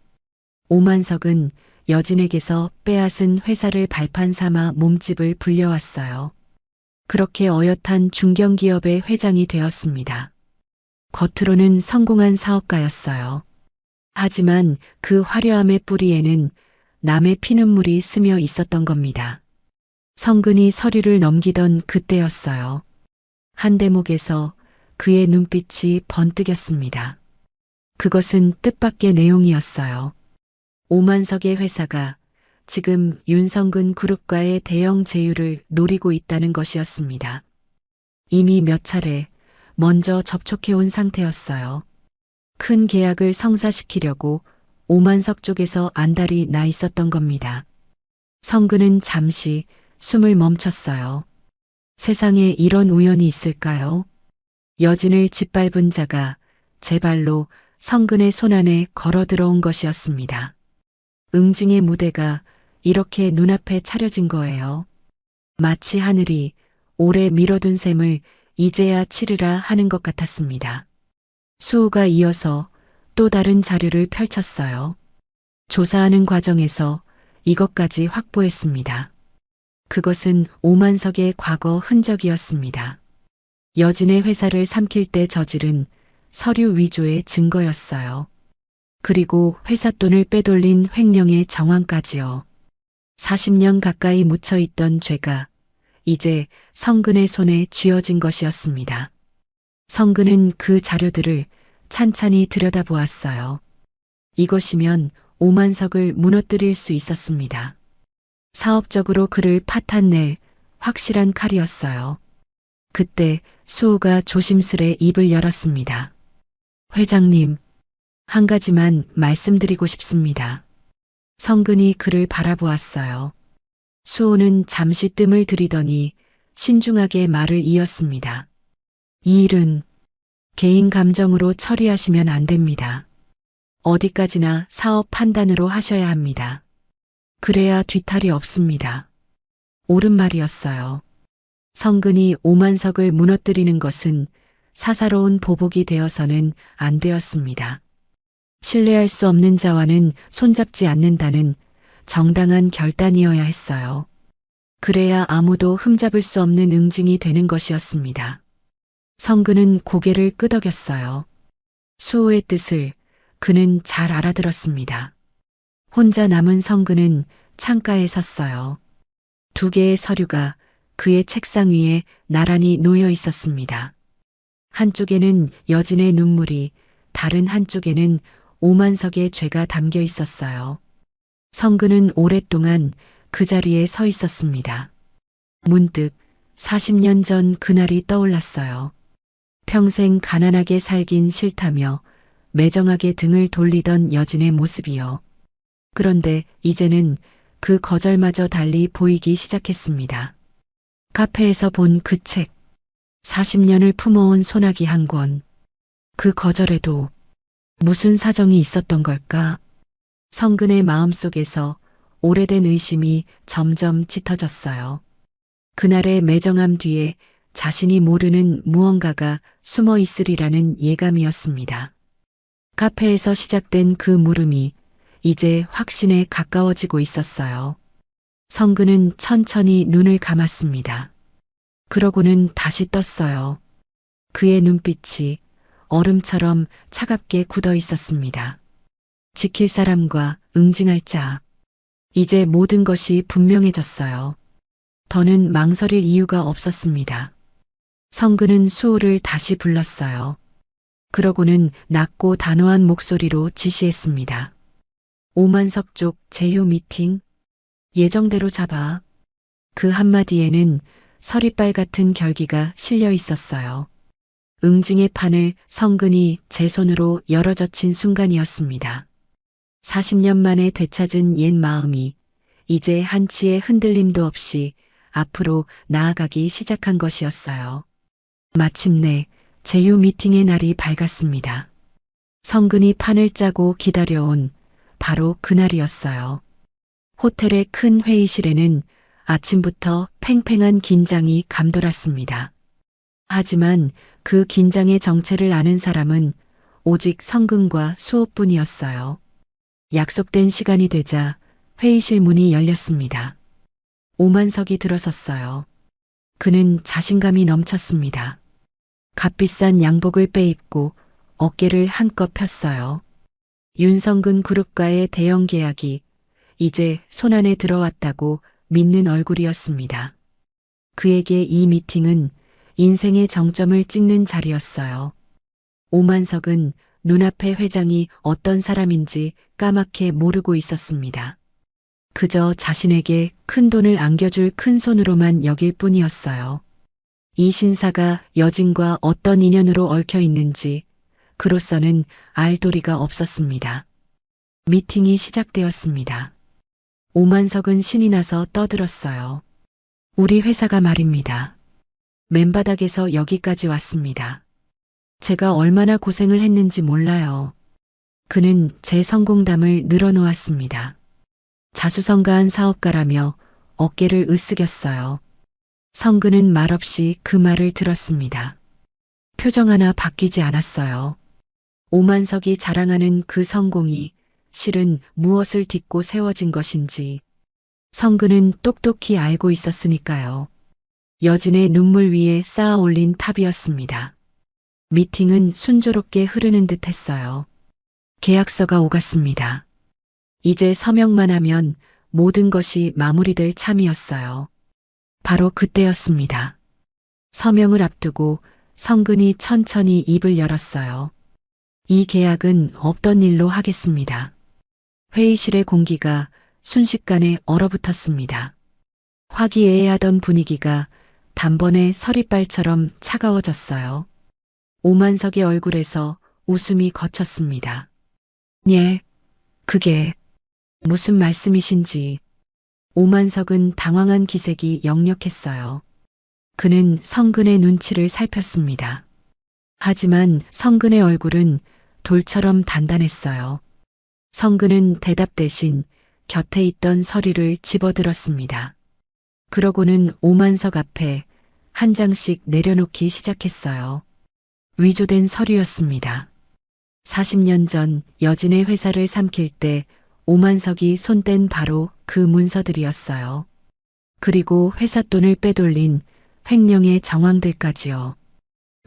Speaker 2: 오만석은 여진에게서 빼앗은 회사를 발판 삼아 몸집을 불려왔어요. 그렇게 어엿한 중견기업의 회장이 되었습니다. 겉으로는 성공한 사업가였어요. 하지만 그 화려함의 뿌리에는 남의 피눈물이 스며 있었던 겁니다. 성근이 서류를 넘기던 그때였어요. 한 대목에서 그의 눈빛이 번뜩였습니다. 그것은 뜻밖의 내용이었어요. 오만석의 회사가 지금 윤성근 그룹과의 대형 제휴를 노리고 있다는 것이었습니다. 이미 몇 차례 먼저 접촉해온 상태였어요. 큰 계약을 성사시키려고 오만석 쪽에서 안달이 나 있었던 겁니다. 성근은 잠시 숨을 멈췄어요. 세상에 이런 우연이 있을까요? 여진을 짓밟은 자가 제 발로 성근의 손안에 걸어 들어온 것이었습니다. 응징의 무대가 이렇게 눈앞에 차려진 거예요. 마치 하늘이 오래 미뤄둔 셈을 이제야 치르라 하는 것 같았습니다. 수호가 이어서 또 다른 자료를 펼쳤어요. 조사하는 과정에서 이것까지 확보했습니다. 그것은 오만석의 과거 흔적이었습니다. 여진의 회사를 삼킬 때 저지른 서류 위조의 증거였어요. 그리고 회사 돈을 빼돌린 횡령의 정황까지요. 40년 가까이 묻혀있던 죄가 이제 성근의 손에 쥐어진 것이었습니다. 성근은 그 자료들을 찬찬히 들여다보았어요. 이것이면 오만석을 무너뜨릴 수 있었습니다. 사업적으로 그를 파탄낼 확실한 칼이었어요. 그때 수호가 조심스레 입을 열었습니다. 회장님, 한 가지만 말씀드리고 싶습니다. 성근이 그를 바라보았어요. 수호는 잠시 뜸을 들이더니 신중하게 말을 이었습니다. 이 일은 개인 감정으로 처리하시면 안 됩니다. 어디까지나 사업 판단으로 하셔야 합니다. 그래야 뒤탈이 없습니다. 옳은 말이었어요. 성근이 오만석을 무너뜨리는 것은 사사로운 보복이 되어서는 안 되었습니다. 신뢰할 수 없는 자와는 손잡지 않는다는 정당한 결단이어야 했어요. 그래야 아무도 흠잡을 수 없는 응징이 되는 것이었습니다. 성근은 고개를 끄덕였어요. 수호의 뜻을 그는 잘 알아들었습니다. 혼자 남은 성근은 창가에 섰어요. 두 개의 서류가 그의 책상 위에 나란히 놓여 있었습니다. 한쪽에는 여진의 눈물이, 다른 한쪽에는 오만석의 죄가 담겨 있었어요. 성근은 오랫동안 그 자리에 서 있었습니다. 문득 40년 전 그날이 떠올랐어요. 평생 가난하게 살긴 싫다며 매정하게 등을 돌리던 여진의 모습이요. 그런데 이제는 그 거절마저 달리 보이기 시작했습니다. 카페에서 본 그 책, 40년을 품어온 소나기 한 권. 그 거절에도 무슨 사정이 있었던 걸까? 성근의 마음속에서 오래된 의심이 점점 짙어졌어요. 그날의 매정함 뒤에 자신이 모르는 무언가가 숨어 있으리라는 예감이었습니다. 카페에서 시작된 그 물음이 이제 확신에 가까워지고 있었어요. 성근은 천천히 눈을 감았습니다. 그러고는 다시 떴어요. 그의 눈빛이 얼음처럼 차갑게 굳어 있었습니다. 지킬 사람과 응징할 자. 이제 모든 것이 분명해졌어요. 더는 망설일 이유가 없었습니다. 성근은 수호를 다시 불렀어요. 그러고는 낮고 단호한 목소리로 지시했습니다. 오만석 쪽 제휴 미팅 예정대로 잡아. 그 한마디에는 서리빨 같은 결기가 실려 있었어요. 응징의 판을 성근이 제 손으로 열어젖힌 순간이었습니다. 40년 만에 되찾은 옛 마음이 이제 한치의 흔들림도 없이 앞으로 나아가기 시작한 것이었어요. 마침내 제휴 미팅의 날이 밝았습니다. 성근이 판을 짜고 기다려온 바로 그날이었어요. 호텔의 큰 회의실에는 아침부터 팽팽한 긴장이 감돌았습니다. 하지만 그 긴장의 정체를 아는 사람은 오직 성근과 수호뿐이었어요. 약속된 시간이 되자 회의실 문이 열렸습니다. 오만석이 들어섰어요. 그는 자신감이 넘쳤습니다. 값비싼 양복을 빼입고 어깨를 한껏 폈어요. 윤성근 그룹과의 대형 계약이 이제 손안에 들어왔다고 믿는 얼굴이었습니다. 그에게 이 미팅은 인생의 정점을 찍는 자리였어요. 오만석은 눈앞의 회장이 어떤 사람인지 까맣게 모르고 있었습니다. 그저 자신에게 큰 돈을 안겨줄 큰 손으로만 여길 뿐이었어요. 이 신사가 여진과 어떤 인연으로 얽혀 있는지 그로서는 알 도리가 없었습니다. 미팅이 시작되었습니다. 오만석은 신이 나서 떠들었어요. 우리 회사가 말입니다. 맨바닥에서 여기까지 왔습니다. 제가 얼마나 고생을 했는지 몰라요. 그는 제 성공담을 늘어놓았습니다. 자수성가한 사업가라며 어깨를 으쓱였어요. 성근은 말없이 그 말을 들었습니다. 표정 하나 바뀌지 않았어요. 오만석이 자랑하는 그 성공이 실은 무엇을 딛고 세워진 것인지 성근은 똑똑히 알고 있었으니까요. 여진의 눈물 위에 쌓아 올린 탑이었습니다. 미팅은 순조롭게 흐르는 듯 했어요. 계약서가 오갔습니다. 이제 서명만 하면 모든 것이 마무리될 참이었어요. 바로 그때였습니다. 서명을 앞두고 성근이 천천히 입을 열었어요. 이 계약은 없던 일로 하겠습니다. 회의실의 공기가 순식간에 얼어붙었습니다. 화기애애하던 분위기가 단번에 서리빨처럼 차가워졌어요. 오만석의 얼굴에서 웃음이 거쳤습니다. 예, 그게 무슨 말씀이신지. 오만석은 당황한 기색이 역력했어요. 그는 성근의 눈치를 살폈습니다. 하지만 성근의 얼굴은 돌처럼 단단했어요. 성근은 대답 대신 곁에 있던 서류를 집어들었습니다. 그러고는 오만석 앞에 한 장씩 내려놓기 시작했어요. 위조된 서류였습니다. 40년 전 여진의 회사를 삼킬 때 오만석이 손댄 바로 그 문서들이었어요. 그리고 회사 돈을 빼돌린 횡령의 정황들까지요.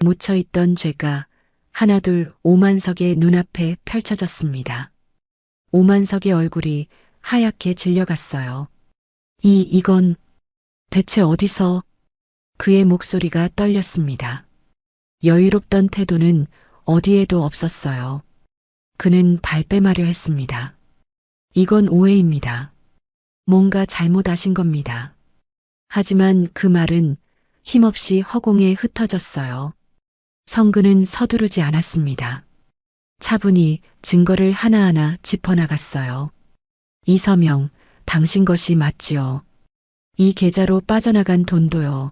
Speaker 2: 묻혀있던 죄가 하나둘 오만석의 눈앞에 펼쳐졌습니다. 오만석의 얼굴이 하얗게 질려갔어요. 이건 대체 어디서? 그의 목소리가 떨렸습니다. 여유롭던 태도는 어디에도 없었어요. 그는 발뺌하려 했습니다. 이건 오해입니다. 뭔가 잘못하신 겁니다. 하지만 그 말은 힘없이 허공에 흩어졌어요. 성근은 서두르지 않았습니다. 차분히 증거를 하나하나 짚어나갔어요. 이서명, 당신 것이 맞지요. 이 계좌로 빠져나간 돈도요.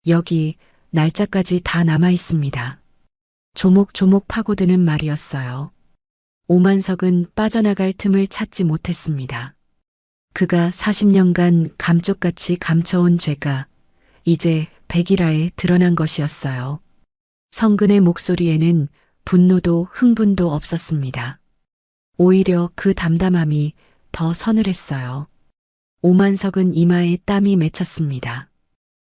Speaker 2: 여기 날짜까지 다 남아 있습니다. 조목조목 파고드는 말이었어요. 오만석은 빠져나갈 틈을 찾지 못했습니다. 그가 40년간 감쪽같이 감춰온 죄가 이제 백일하에 드러난 것이었어요. 성근의 목소리에는 분노도 흥분도 없었습니다. 오히려 그 담담함이 더 서늘했어요. 오만석은 이마에 땀이 맺혔습니다.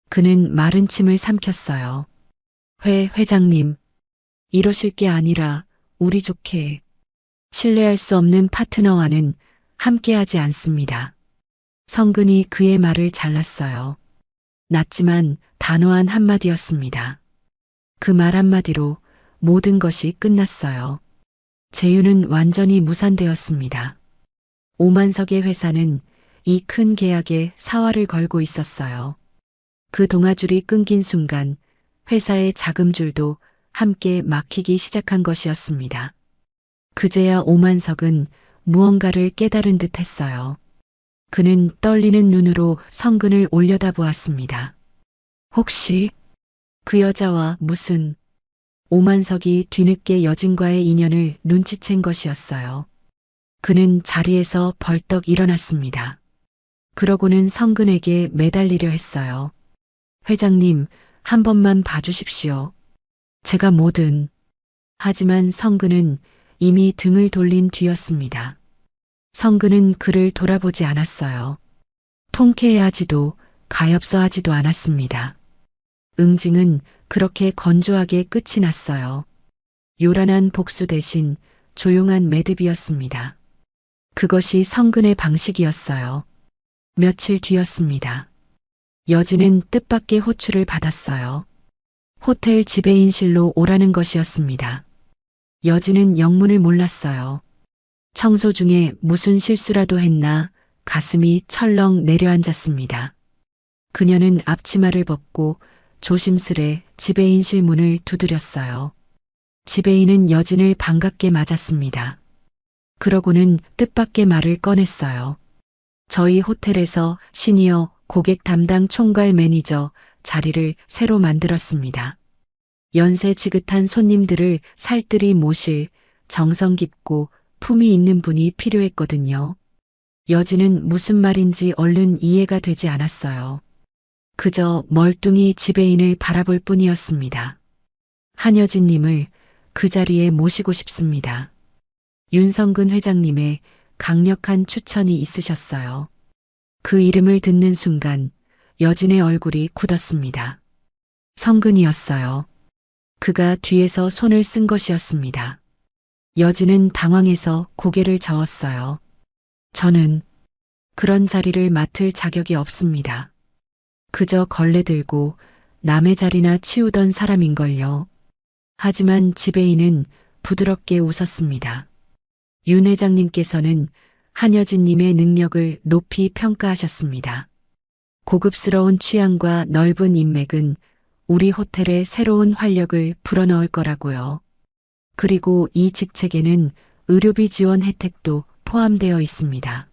Speaker 2: 그는 마른 침을 삼켰어요. 회장님, 이러실 게 아니라 우리 좋게 신뢰할 수 없는 파트너와는 함께하지 않습니다. 성근이 그의 말을 잘랐어요. 낮지만 단호한 한마디였습니다. 그 말 한마디로 모든 것이 끝났어요. 재유는 완전히 무산되었습니다. 오만석의 회사는 이 큰 계약에 사활을 걸고 있었어요. 그 동아줄이 끊긴 순간 회사의 자금줄도 함께 막히기 시작한 것이었습니다. 그제야 오만석은 무언가를 깨달은 듯 했어요. 그는 떨리는 눈으로 성근을 올려다보았습니다. 혹시 그 여자와 무슨 오만석이 뒤늦게 여진과의 인연을 눈치챈 것이었어요. 그는 자리에서 벌떡 일어났습니다. 그러고는 성근에게 매달리려 했어요. 회장님, 한 번만 봐주십시오. 제가 뭐든. 하지만 성근은 이미 등을 돌린 뒤였습니다. 성근은 그를 돌아보지 않았어요. 통쾌해하지도 가엾어하지도 않았습니다. 응징은 그렇게 건조하게 끝이 났어요. 요란한 복수 대신 조용한 매듭이었습니다. 그것이 성근의 방식이었어요. 며칠 뒤였습니다. 여진은 뜻밖의 호출을 받았어요. 호텔 지배인실로 오라는 것이었습니다. 여진은 영문을 몰랐어요. 청소 중에 무슨 실수라도 했나 가슴이 철렁 내려앉았습니다. 그녀는 앞치마를 벗고 조심스레 지배인실 문을 두드렸어요. 지배인은 여진을 반갑게 맞았습니다. 그러고는 뜻밖의 말을 꺼냈어요. 저희 호텔에서 시니어 고객 담당 총괄 매니저 자리를 새로 만들었습니다. 연세 지긋한 손님들을 살뜰히 모실 정성 깊고 품이 있는 분이 필요했거든요. 여진은 무슨 말인지 얼른 이해가 되지 않았어요. 그저 멀뚱히 지배인을 바라볼 뿐이었습니다. 한여진님을 그 자리에 모시고 싶습니다. 윤성근 회장님의 강력한 추천이 있으셨어요. 그 이름을 듣는 순간 여진의 얼굴이 굳었습니다. 성근이었어요. 그가 뒤에서 손을 쓴 것이었습니다. 여진은 당황해서 고개를 저었어요. 저는 그런 자리를 맡을 자격이 없습니다. 그저 걸레 들고 남의 자리나 치우던 사람인걸요. 하지만 지배인은 부드럽게 웃었습니다. 윤 회장님께서는 한여진님의 능력을 높이 평가하셨습니다. 고급스러운 취향과 넓은 인맥은 우리 호텔에 새로운 활력을 불어넣을 거라고요. 그리고 이 직책에는 의료비 지원 혜택도 포함되어 있습니다.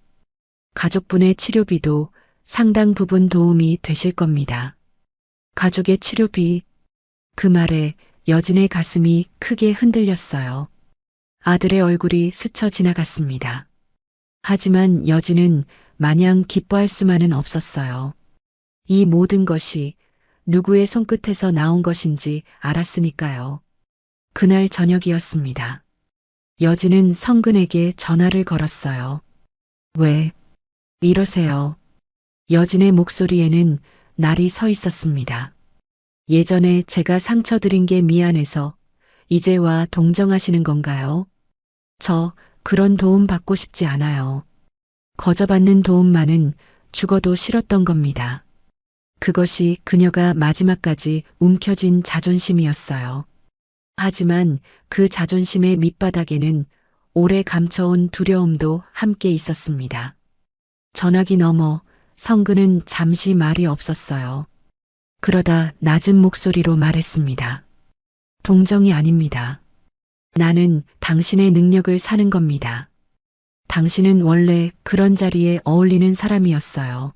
Speaker 2: 가족분의 치료비도 상당 부분 도움이 되실 겁니다. 가족의 치료비. 그 말에 여진의 가슴이 크게 흔들렸어요. 아들의 얼굴이 스쳐 지나갔습니다. 하지만 여진은 마냥 기뻐할 수만은 없었어요. 이 모든 것이 누구의 손끝에서 나온 것인지 알았으니까요. 그날 저녁이었습니다. 여진은 성근에게 전화를 걸었어요. 왜 이러세요? 여진의 목소리에는 날이 서 있었습니다. 예전에 제가 상처 드린 게 미안해서 이제 와 동정하시는 건가요? 저 그런 도움 받고 싶지 않아요. 거저받는 도움만은 죽어도 싫었던 겁니다. 그것이 그녀가 마지막까지 움켜쥔 자존심이었어요. 하지만 그 자존심의 밑바닥에는 오래 감춰온 두려움도 함께 있었습니다. 전화기 너머 성근은 잠시 말이 없었어요. 그러다 낮은 목소리로 말했습니다. 동정이 아닙니다. 나는 당신의 능력을 사는 겁니다. 당신은 원래 그런 자리에 어울리는 사람이었어요.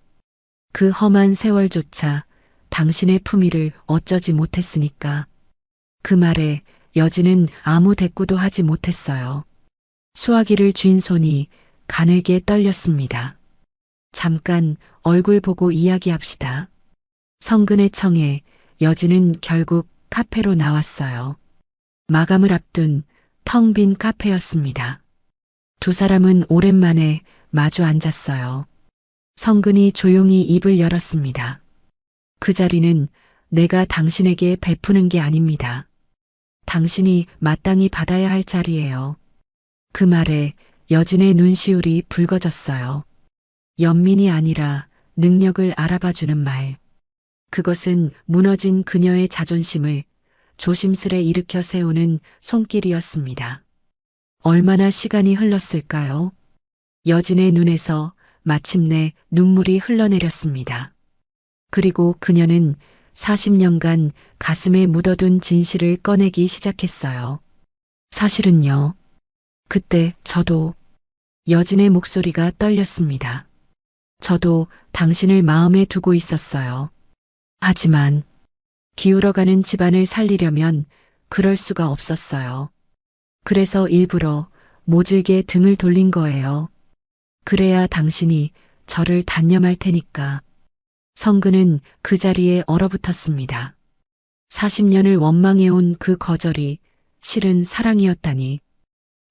Speaker 2: 그 험한 세월조차 당신의 품위를 어쩌지 못했으니까. 그 말에 여진은 아무 대꾸도 하지 못했어요. 수화기를 쥔 손이 가늘게 떨렸습니다. 잠깐 얼굴 보고 이야기합시다. 성근의 청에 여진은 결국 카페로 나왔어요. 마감을 앞둔 텅 빈 카페였습니다. 두 사람은 오랜만에 마주 앉았어요. 성근이 조용히 입을 열었습니다. 그 자리는 내가 당신에게 베푸는 게 아닙니다. 당신이 마땅히 받아야 할 자리예요. 그 말에 여진의 눈시울이 붉어졌어요. 연민이 아니라 능력을 알아봐주는 말. 그것은 무너진 그녀의 자존심을 조심스레 일으켜 세우는 손길이었습니다. 얼마나 시간이 흘렀을까요? 여진의 눈에서 마침내 눈물이 흘러내렸습니다. 그리고 그녀는 40년간 가슴에 묻어둔 진실을 꺼내기 시작했어요. 사실은요. 그때 저도 여진의 목소리가 떨렸습니다. 저도 당신을 마음에 두고 있었어요. 하지만 기울어가는 집안을 살리려면 그럴 수가 없었어요. 그래서 일부러 모질게 등을 돌린 거예요. 그래야 당신이 저를 단념할 테니까. 성근은 그 자리에 얼어붙었습니다. 40년을 원망해온 그 거절이 실은 사랑이었다니.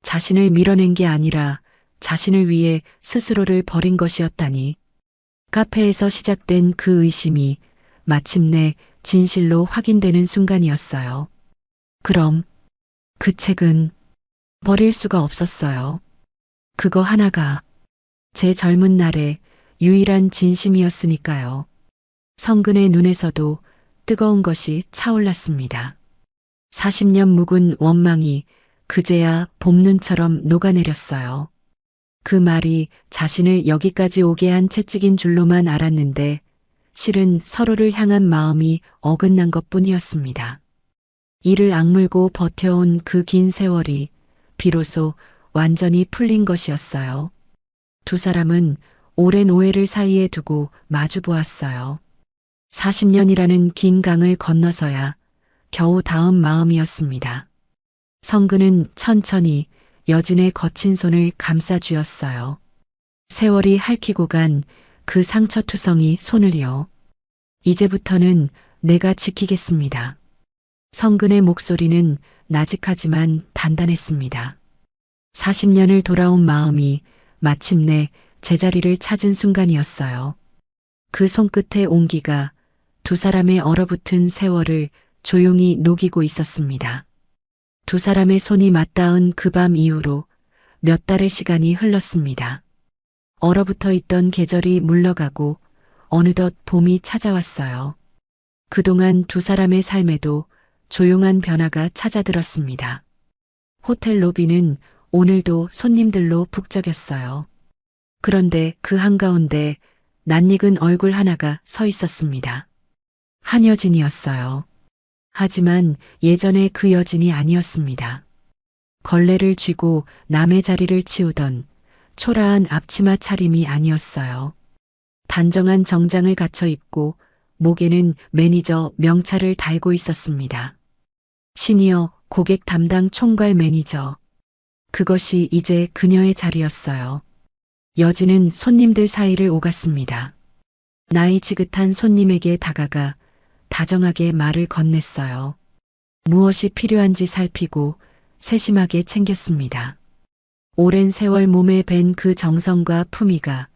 Speaker 2: 자신을 밀어낸 게 아니라 자신을 위해 스스로를 버린 것이었다니. 카페에서 시작된 그 의심이 마침내 진실로 확인되는 순간이었어요. 그럼 그 책은 버릴 수가 없었어요. 그거 하나가 제 젊은 날의 유일한 진심이었으니까요. 성근의 눈에서도 뜨거운 것이 차올랐습니다. 40년 묵은 원망이 그제야 봄눈처럼 녹아내렸어요. 그 말이 자신을 여기까지 오게 한 채찍인 줄로만 알았는데 실은 서로를 향한 마음이 어긋난 것뿐이었습니다. 이를 악물고 버텨온 그 긴 세월이 비로소 완전히 풀린 것이었어요. 두 사람은 오랜 오해를 사이에 두고 마주 보았어요. 40년이라는 긴 강을 건너서야 겨우 닿은 마음이었습니다. 성근은 천천히 여진의 거친 손을 감싸 쥐었어요. 세월이 핥히고 간 그 상처투성이 손을요. 이제부터는 내가 지키겠습니다. 성근의 목소리는 나직하지만 단단했습니다. 40년을 돌아온 마음이 마침내 제자리를 찾은 순간이었어요. 그 손끝의 온기가 두 사람의 얼어붙은 세월을 조용히 녹이고 있었습니다. 두 사람의 손이 맞닿은 그 밤 이후로 몇 달의 시간이 흘렀습니다. 얼어붙어 있던 계절이 물러가고 어느덧 봄이 찾아왔어요. 그동안 두 사람의 삶에도 조용한 변화가 찾아들었습니다. 호텔 로비는 오늘도 손님들로 북적였어요. 그런데 그 한가운데 낯익은 얼굴 하나가 서 있었습니다. 한여진이었어요. 하지만 예전의 그 여진이 아니었습니다. 걸레를 쥐고 남의 자리를 치우던 초라한 앞치마 차림이 아니었어요. 단정한 정장을 갖춰 입고 목에는 매니저 명찰을 달고 있었습니다. 시니어 고객 담당 총괄 매니저. 그것이 이제 그녀의 자리였어요. 여진은 손님들 사이를 오갔습니다. 나이 지긋한 손님에게 다가가 다정하게 말을 건넸어요. 무엇이 필요한지 살피고 세심하게 챙겼습니다. 오랜 세월 몸에 밴 그 정성과 품위가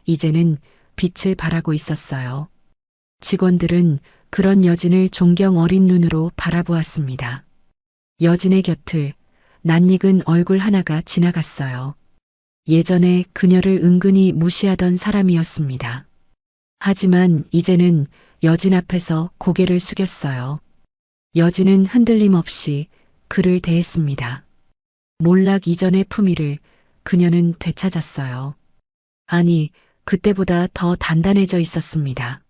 Speaker 2: 이제는 빛을 발하고 있었어요. 직원들은 그런 여진을 존경 어린 눈으로 바라보았습니다. 여진의 곁을 낯익은 얼굴 하나가 지나갔어요. 예전에 그녀를 은근히 무시하던 사람이었습니다. 하지만 이제는 여진 앞에서 고개를 숙였어요. 여진은 흔들림 없이 그를 대했습니다. 몰락 이전의 품위를 그녀는 되찾았어요. 아니, 그때보다 더 단단해져 있었습니다.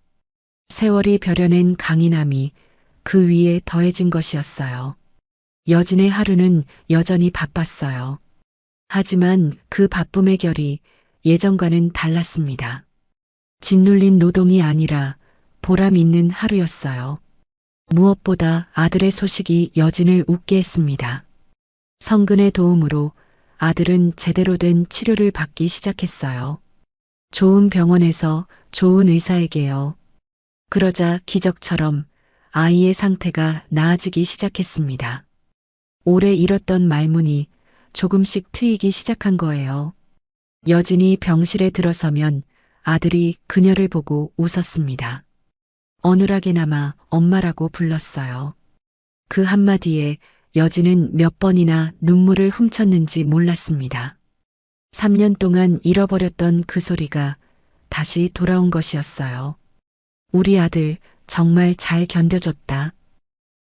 Speaker 2: 세월이 벼려낸 강인함이 그 위에 더해진 것이었어요. 여진의 하루는 여전히 바빴어요. 하지만 그 바쁨의 결이 예전과는 달랐습니다. 짓눌린 노동이 아니라 보람 있는 하루였어요. 무엇보다 아들의 소식이 여진을 웃게 했습니다. 성근의 도움으로 아들은 제대로 된 치료를 받기 시작했어요. 좋은 병원에서 좋은 의사에게요. 그러자 기적처럼 아이의 상태가 나아지기 시작했습니다. 오래 잃었던 말문이 조금씩 트이기 시작한 거예요. 여진이 병실에 들어서면 아들이 그녀를 보고 웃었습니다. 어눌하게나마 엄마라고 불렀어요. 그 한마디에 여진은 몇 번이나 눈물을 훔쳤는지 몰랐습니다. 3년 동안 잃어버렸던 그 소리가 다시 돌아온 것이었어요. 우리 아들 정말 잘 견뎌줬다.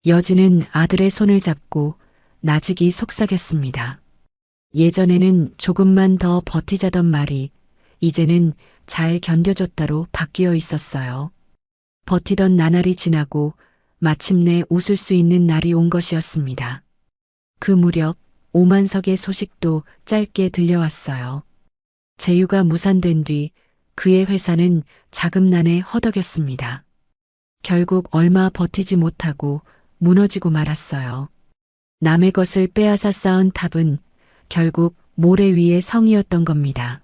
Speaker 2: 여진은 아들의 손을 잡고 나직이 속삭였습니다. 예전에는 조금만 더 버티자던 말이 이제는 잘 견뎌줬다로 바뀌어 있었어요. 버티던 나날이 지나고 마침내 웃을 수 있는 날이 온 것이었습니다. 그 무렵 오만석의 소식도 짧게 들려왔어요. 제휴가 무산된 뒤 그의 회사는 자금난에 허덕였습니다. 결국 얼마 버티지 못하고 무너지고 말았어요. 남의 것을 빼앗아 쌓은 탑은 결국 모래 위의 성이었던 겁니다.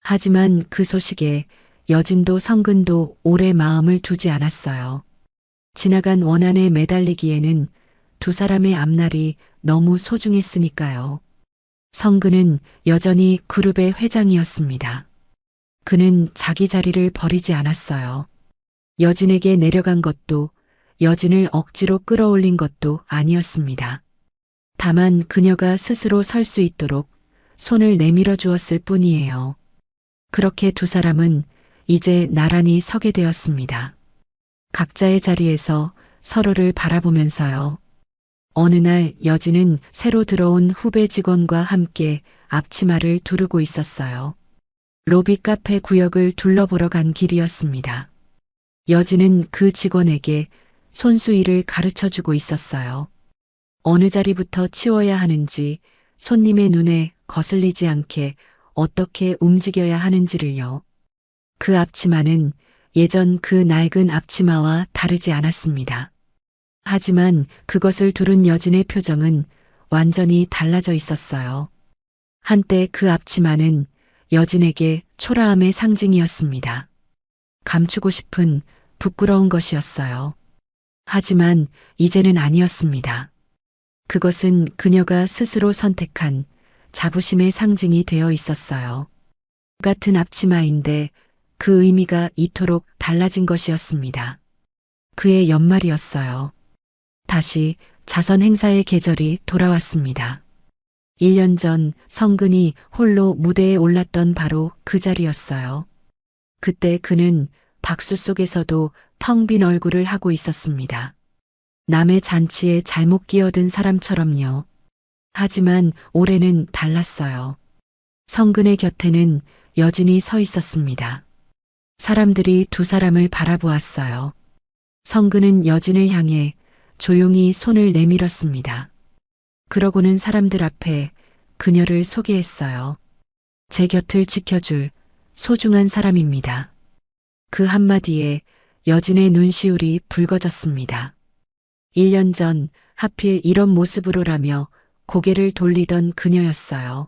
Speaker 2: 하지만 그 소식에 여진도 성근도 오래 마음을 두지 않았어요. 지나간 원한에 매달리기에는 두 사람의 앞날이 너무 소중했으니까요. 성근은 여전히 그룹의 회장이었습니다. 그는 자기 자리를 버리지 않았어요. 여진에게 내려간 것도 여진을 억지로 끌어올린 것도 아니었습니다. 다만 그녀가 스스로 설 수 있도록 손을 내밀어 주었을 뿐이에요. 그렇게 두 사람은 이제 나란히 서게 되었습니다. 각자의 자리에서 서로를 바라보면서요. 어느 날 여진은 새로 들어온 후배 직원과 함께 앞치마를 두르고 있었어요. 로비 카페 구역을 둘러보러 간 길이었습니다. 여진은 그 직원에게 손수일을 가르쳐 주고 있었어요. 어느 자리부터 치워야 하는지, 손님의 눈에 거슬리지 않게 어떻게 움직여야 하는지를요. 그 앞치마는 예전 그 낡은 앞치마와 다르지 않았습니다. 하지만 그것을 두른 여진의 표정은 완전히 달라져 있었어요. 한때 그 앞치마는 여진에게 초라함의 상징이었습니다. 감추고 싶은 부끄러운 것이었어요. 하지만 이제는 아니었습니다. 그것은 그녀가 스스로 선택한 자부심의 상징이 되어 있었어요. 같은 앞치마인데 그 의미가 이토록 달라진 것이었습니다. 그의 연말이었어요. 다시 자선 행사의 계절이 돌아왔습니다. 1년 전 성근이 홀로 무대에 올랐던 바로 그 자리였어요. 그때 그는 박수 속에서도 텅 빈 얼굴을 하고 있었습니다. 남의 잔치에 잘못 끼어든 사람처럼요. 하지만 올해는 달랐어요. 성근의 곁에는 여진이 서 있었습니다. 사람들이 두 사람을 바라보았어요. 성근은 여진을 향해 조용히 손을 내밀었습니다. 그러고는 사람들 앞에 그녀를 소개했어요. 제 곁을 지켜줄 소중한 사람입니다. 그 한마디에 여진의 눈시울이 붉어졌습니다. 1년 전 하필 이런 모습으로라며 고개를 돌리던 그녀였어요.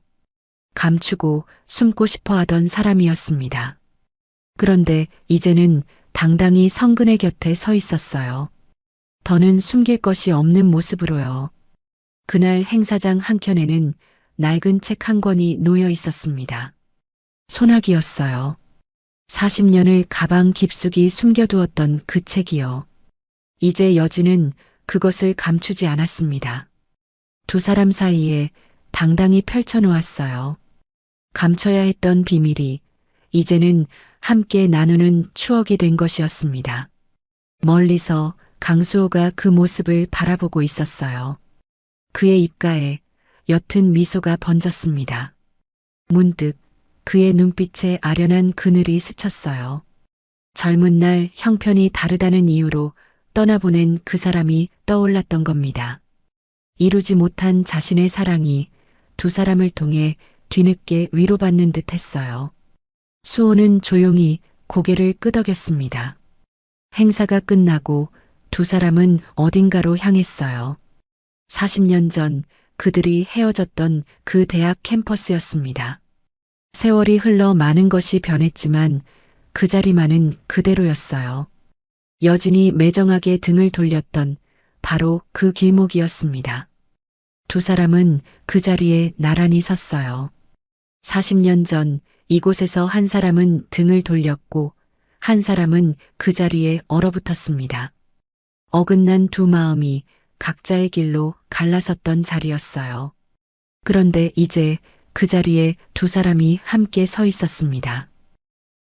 Speaker 2: 감추고 숨고 싶어 하던 사람이었습니다. 그런데 이제는 당당히 성근의 곁에 서 있었어요. 더는 숨길 것이 없는 모습으로요. 그날 행사장 한켠에는 낡은 책 한 권이 놓여 있었습니다. 소나기였어요. 40년을 가방 깊숙이 숨겨두었던 그 책이요. 이제 여진은 그것을 감추지 않았습니다. 두 사람 사이에 당당히 펼쳐놓았어요. 감춰야 했던 비밀이 이제는 함께 나누는 추억이 된 것이었습니다. 멀리서 강수호가 그 모습을 바라보고 있었어요. 그의 입가에 옅은 미소가 번졌습니다. 문득 그의 눈빛에 아련한 그늘이 스쳤어요. 젊은 날 형편이 다르다는 이유로 떠나보낸 그 사람이 떠올랐던 겁니다. 이루지 못한 자신의 사랑이 두 사람을 통해 뒤늦게 위로받는 듯 했어요. 수호는 조용히 고개를 끄덕였습니다. 행사가 끝나고 두 사람은 어딘가로 향했어요. 40년 전 그들이 헤어졌던 그 대학 캠퍼스였습니다. 세월이 흘러 많은 것이 변했지만 그 자리만은 그대로였어요. 여진이 매정하게 등을 돌렸던 바로 그 길목이었습니다. 두 사람은 그 자리에 나란히 섰어요. 40년 전 이곳에서 한 사람은 등을 돌렸고 한 사람은 그 자리에 얼어붙었습니다. 어긋난 두 마음이 각자의 길로 갈라섰던 자리였어요. 그런데 이제 그 자리에 두 사람이 함께 서 있었습니다.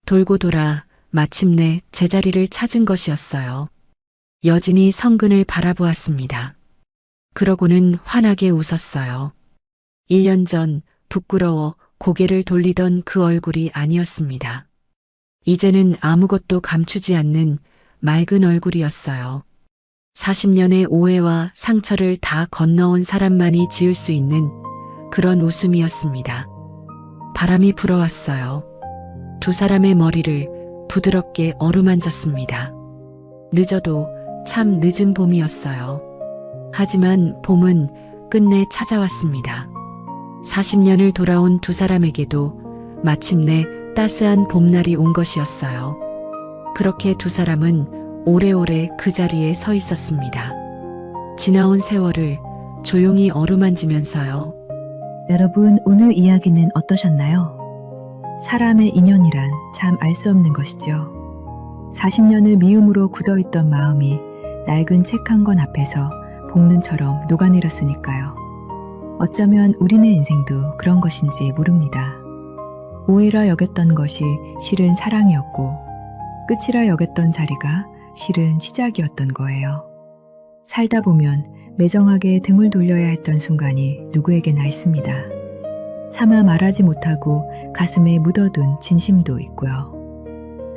Speaker 2: 돌고 돌아 마침내 제자리를 찾은 것이었어요. 여진이 성근을 바라보았습니다. 그러고는 환하게 웃었어요. 1년 전 부끄러워 고개를 돌리던 그 얼굴이 아니었습니다. 이제는 아무것도 감추지 않는 맑은 얼굴이었어요. 40년의 오해와 상처를 다 건너온 사람만이 지을 수 있는 그런 웃음이었습니다. 바람이 불어왔어요. 두 사람의 머리를 부드럽게 어루만졌습니다. 늦어도 참 늦은 봄이었어요. 하지만 봄은 끝내 찾아왔습니다. 40년을 돌아온 두 사람에게도 마침내 따스한 봄날이 온 것이었어요. 그렇게 두 사람은 오래오래 그 자리에 서 있었습니다. 지나온 세월을 조용히 어루만지면서요.
Speaker 3: 여러분, 오늘 이야기는 어떠셨나요? 사람의 인연이란 참 알 수 없는 것이죠. 40년을 미움으로 굳어있던 마음이 낡은 책 한 권 앞에서 복눈처럼 녹아내렸으니까요. 어쩌면 우리네 인생도 그런 것인지 모릅니다. 오해라 여겼던 것이 실은 사랑이었고 끝이라 여겼던 자리가 실은 시작이었던 거예요. 살다 보면 매정하게 등을 돌려야 했던 순간이 누구에게나 있습니다. 차마 말하지 못하고 가슴에 묻어둔 진심도 있고요.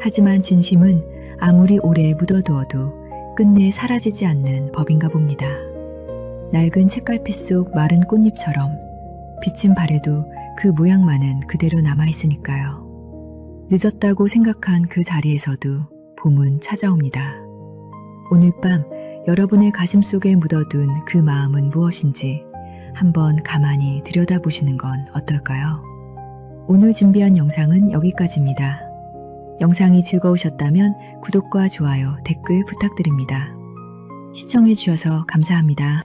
Speaker 3: 하지만 진심은 아무리 오래 묻어두어도 끝내 사라지지 않는 법인가 봅니다. 낡은 책갈피 속 마른 꽃잎처럼 비친 발에도 그 모양만은 그대로 남아있으니까요. 늦었다고 생각한 그 자리에서도 봄은 찾아옵니다. 오늘 밤 여러분의 가슴 속에 묻어둔 그 마음은 무엇인지 한번 가만히 들여다보시는 건 어떨까요? 오늘 준비한 영상은 여기까지입니다. 영상이 즐거우셨다면 구독과 좋아요, 댓글 부탁드립니다. 시청해주셔서 감사합니다.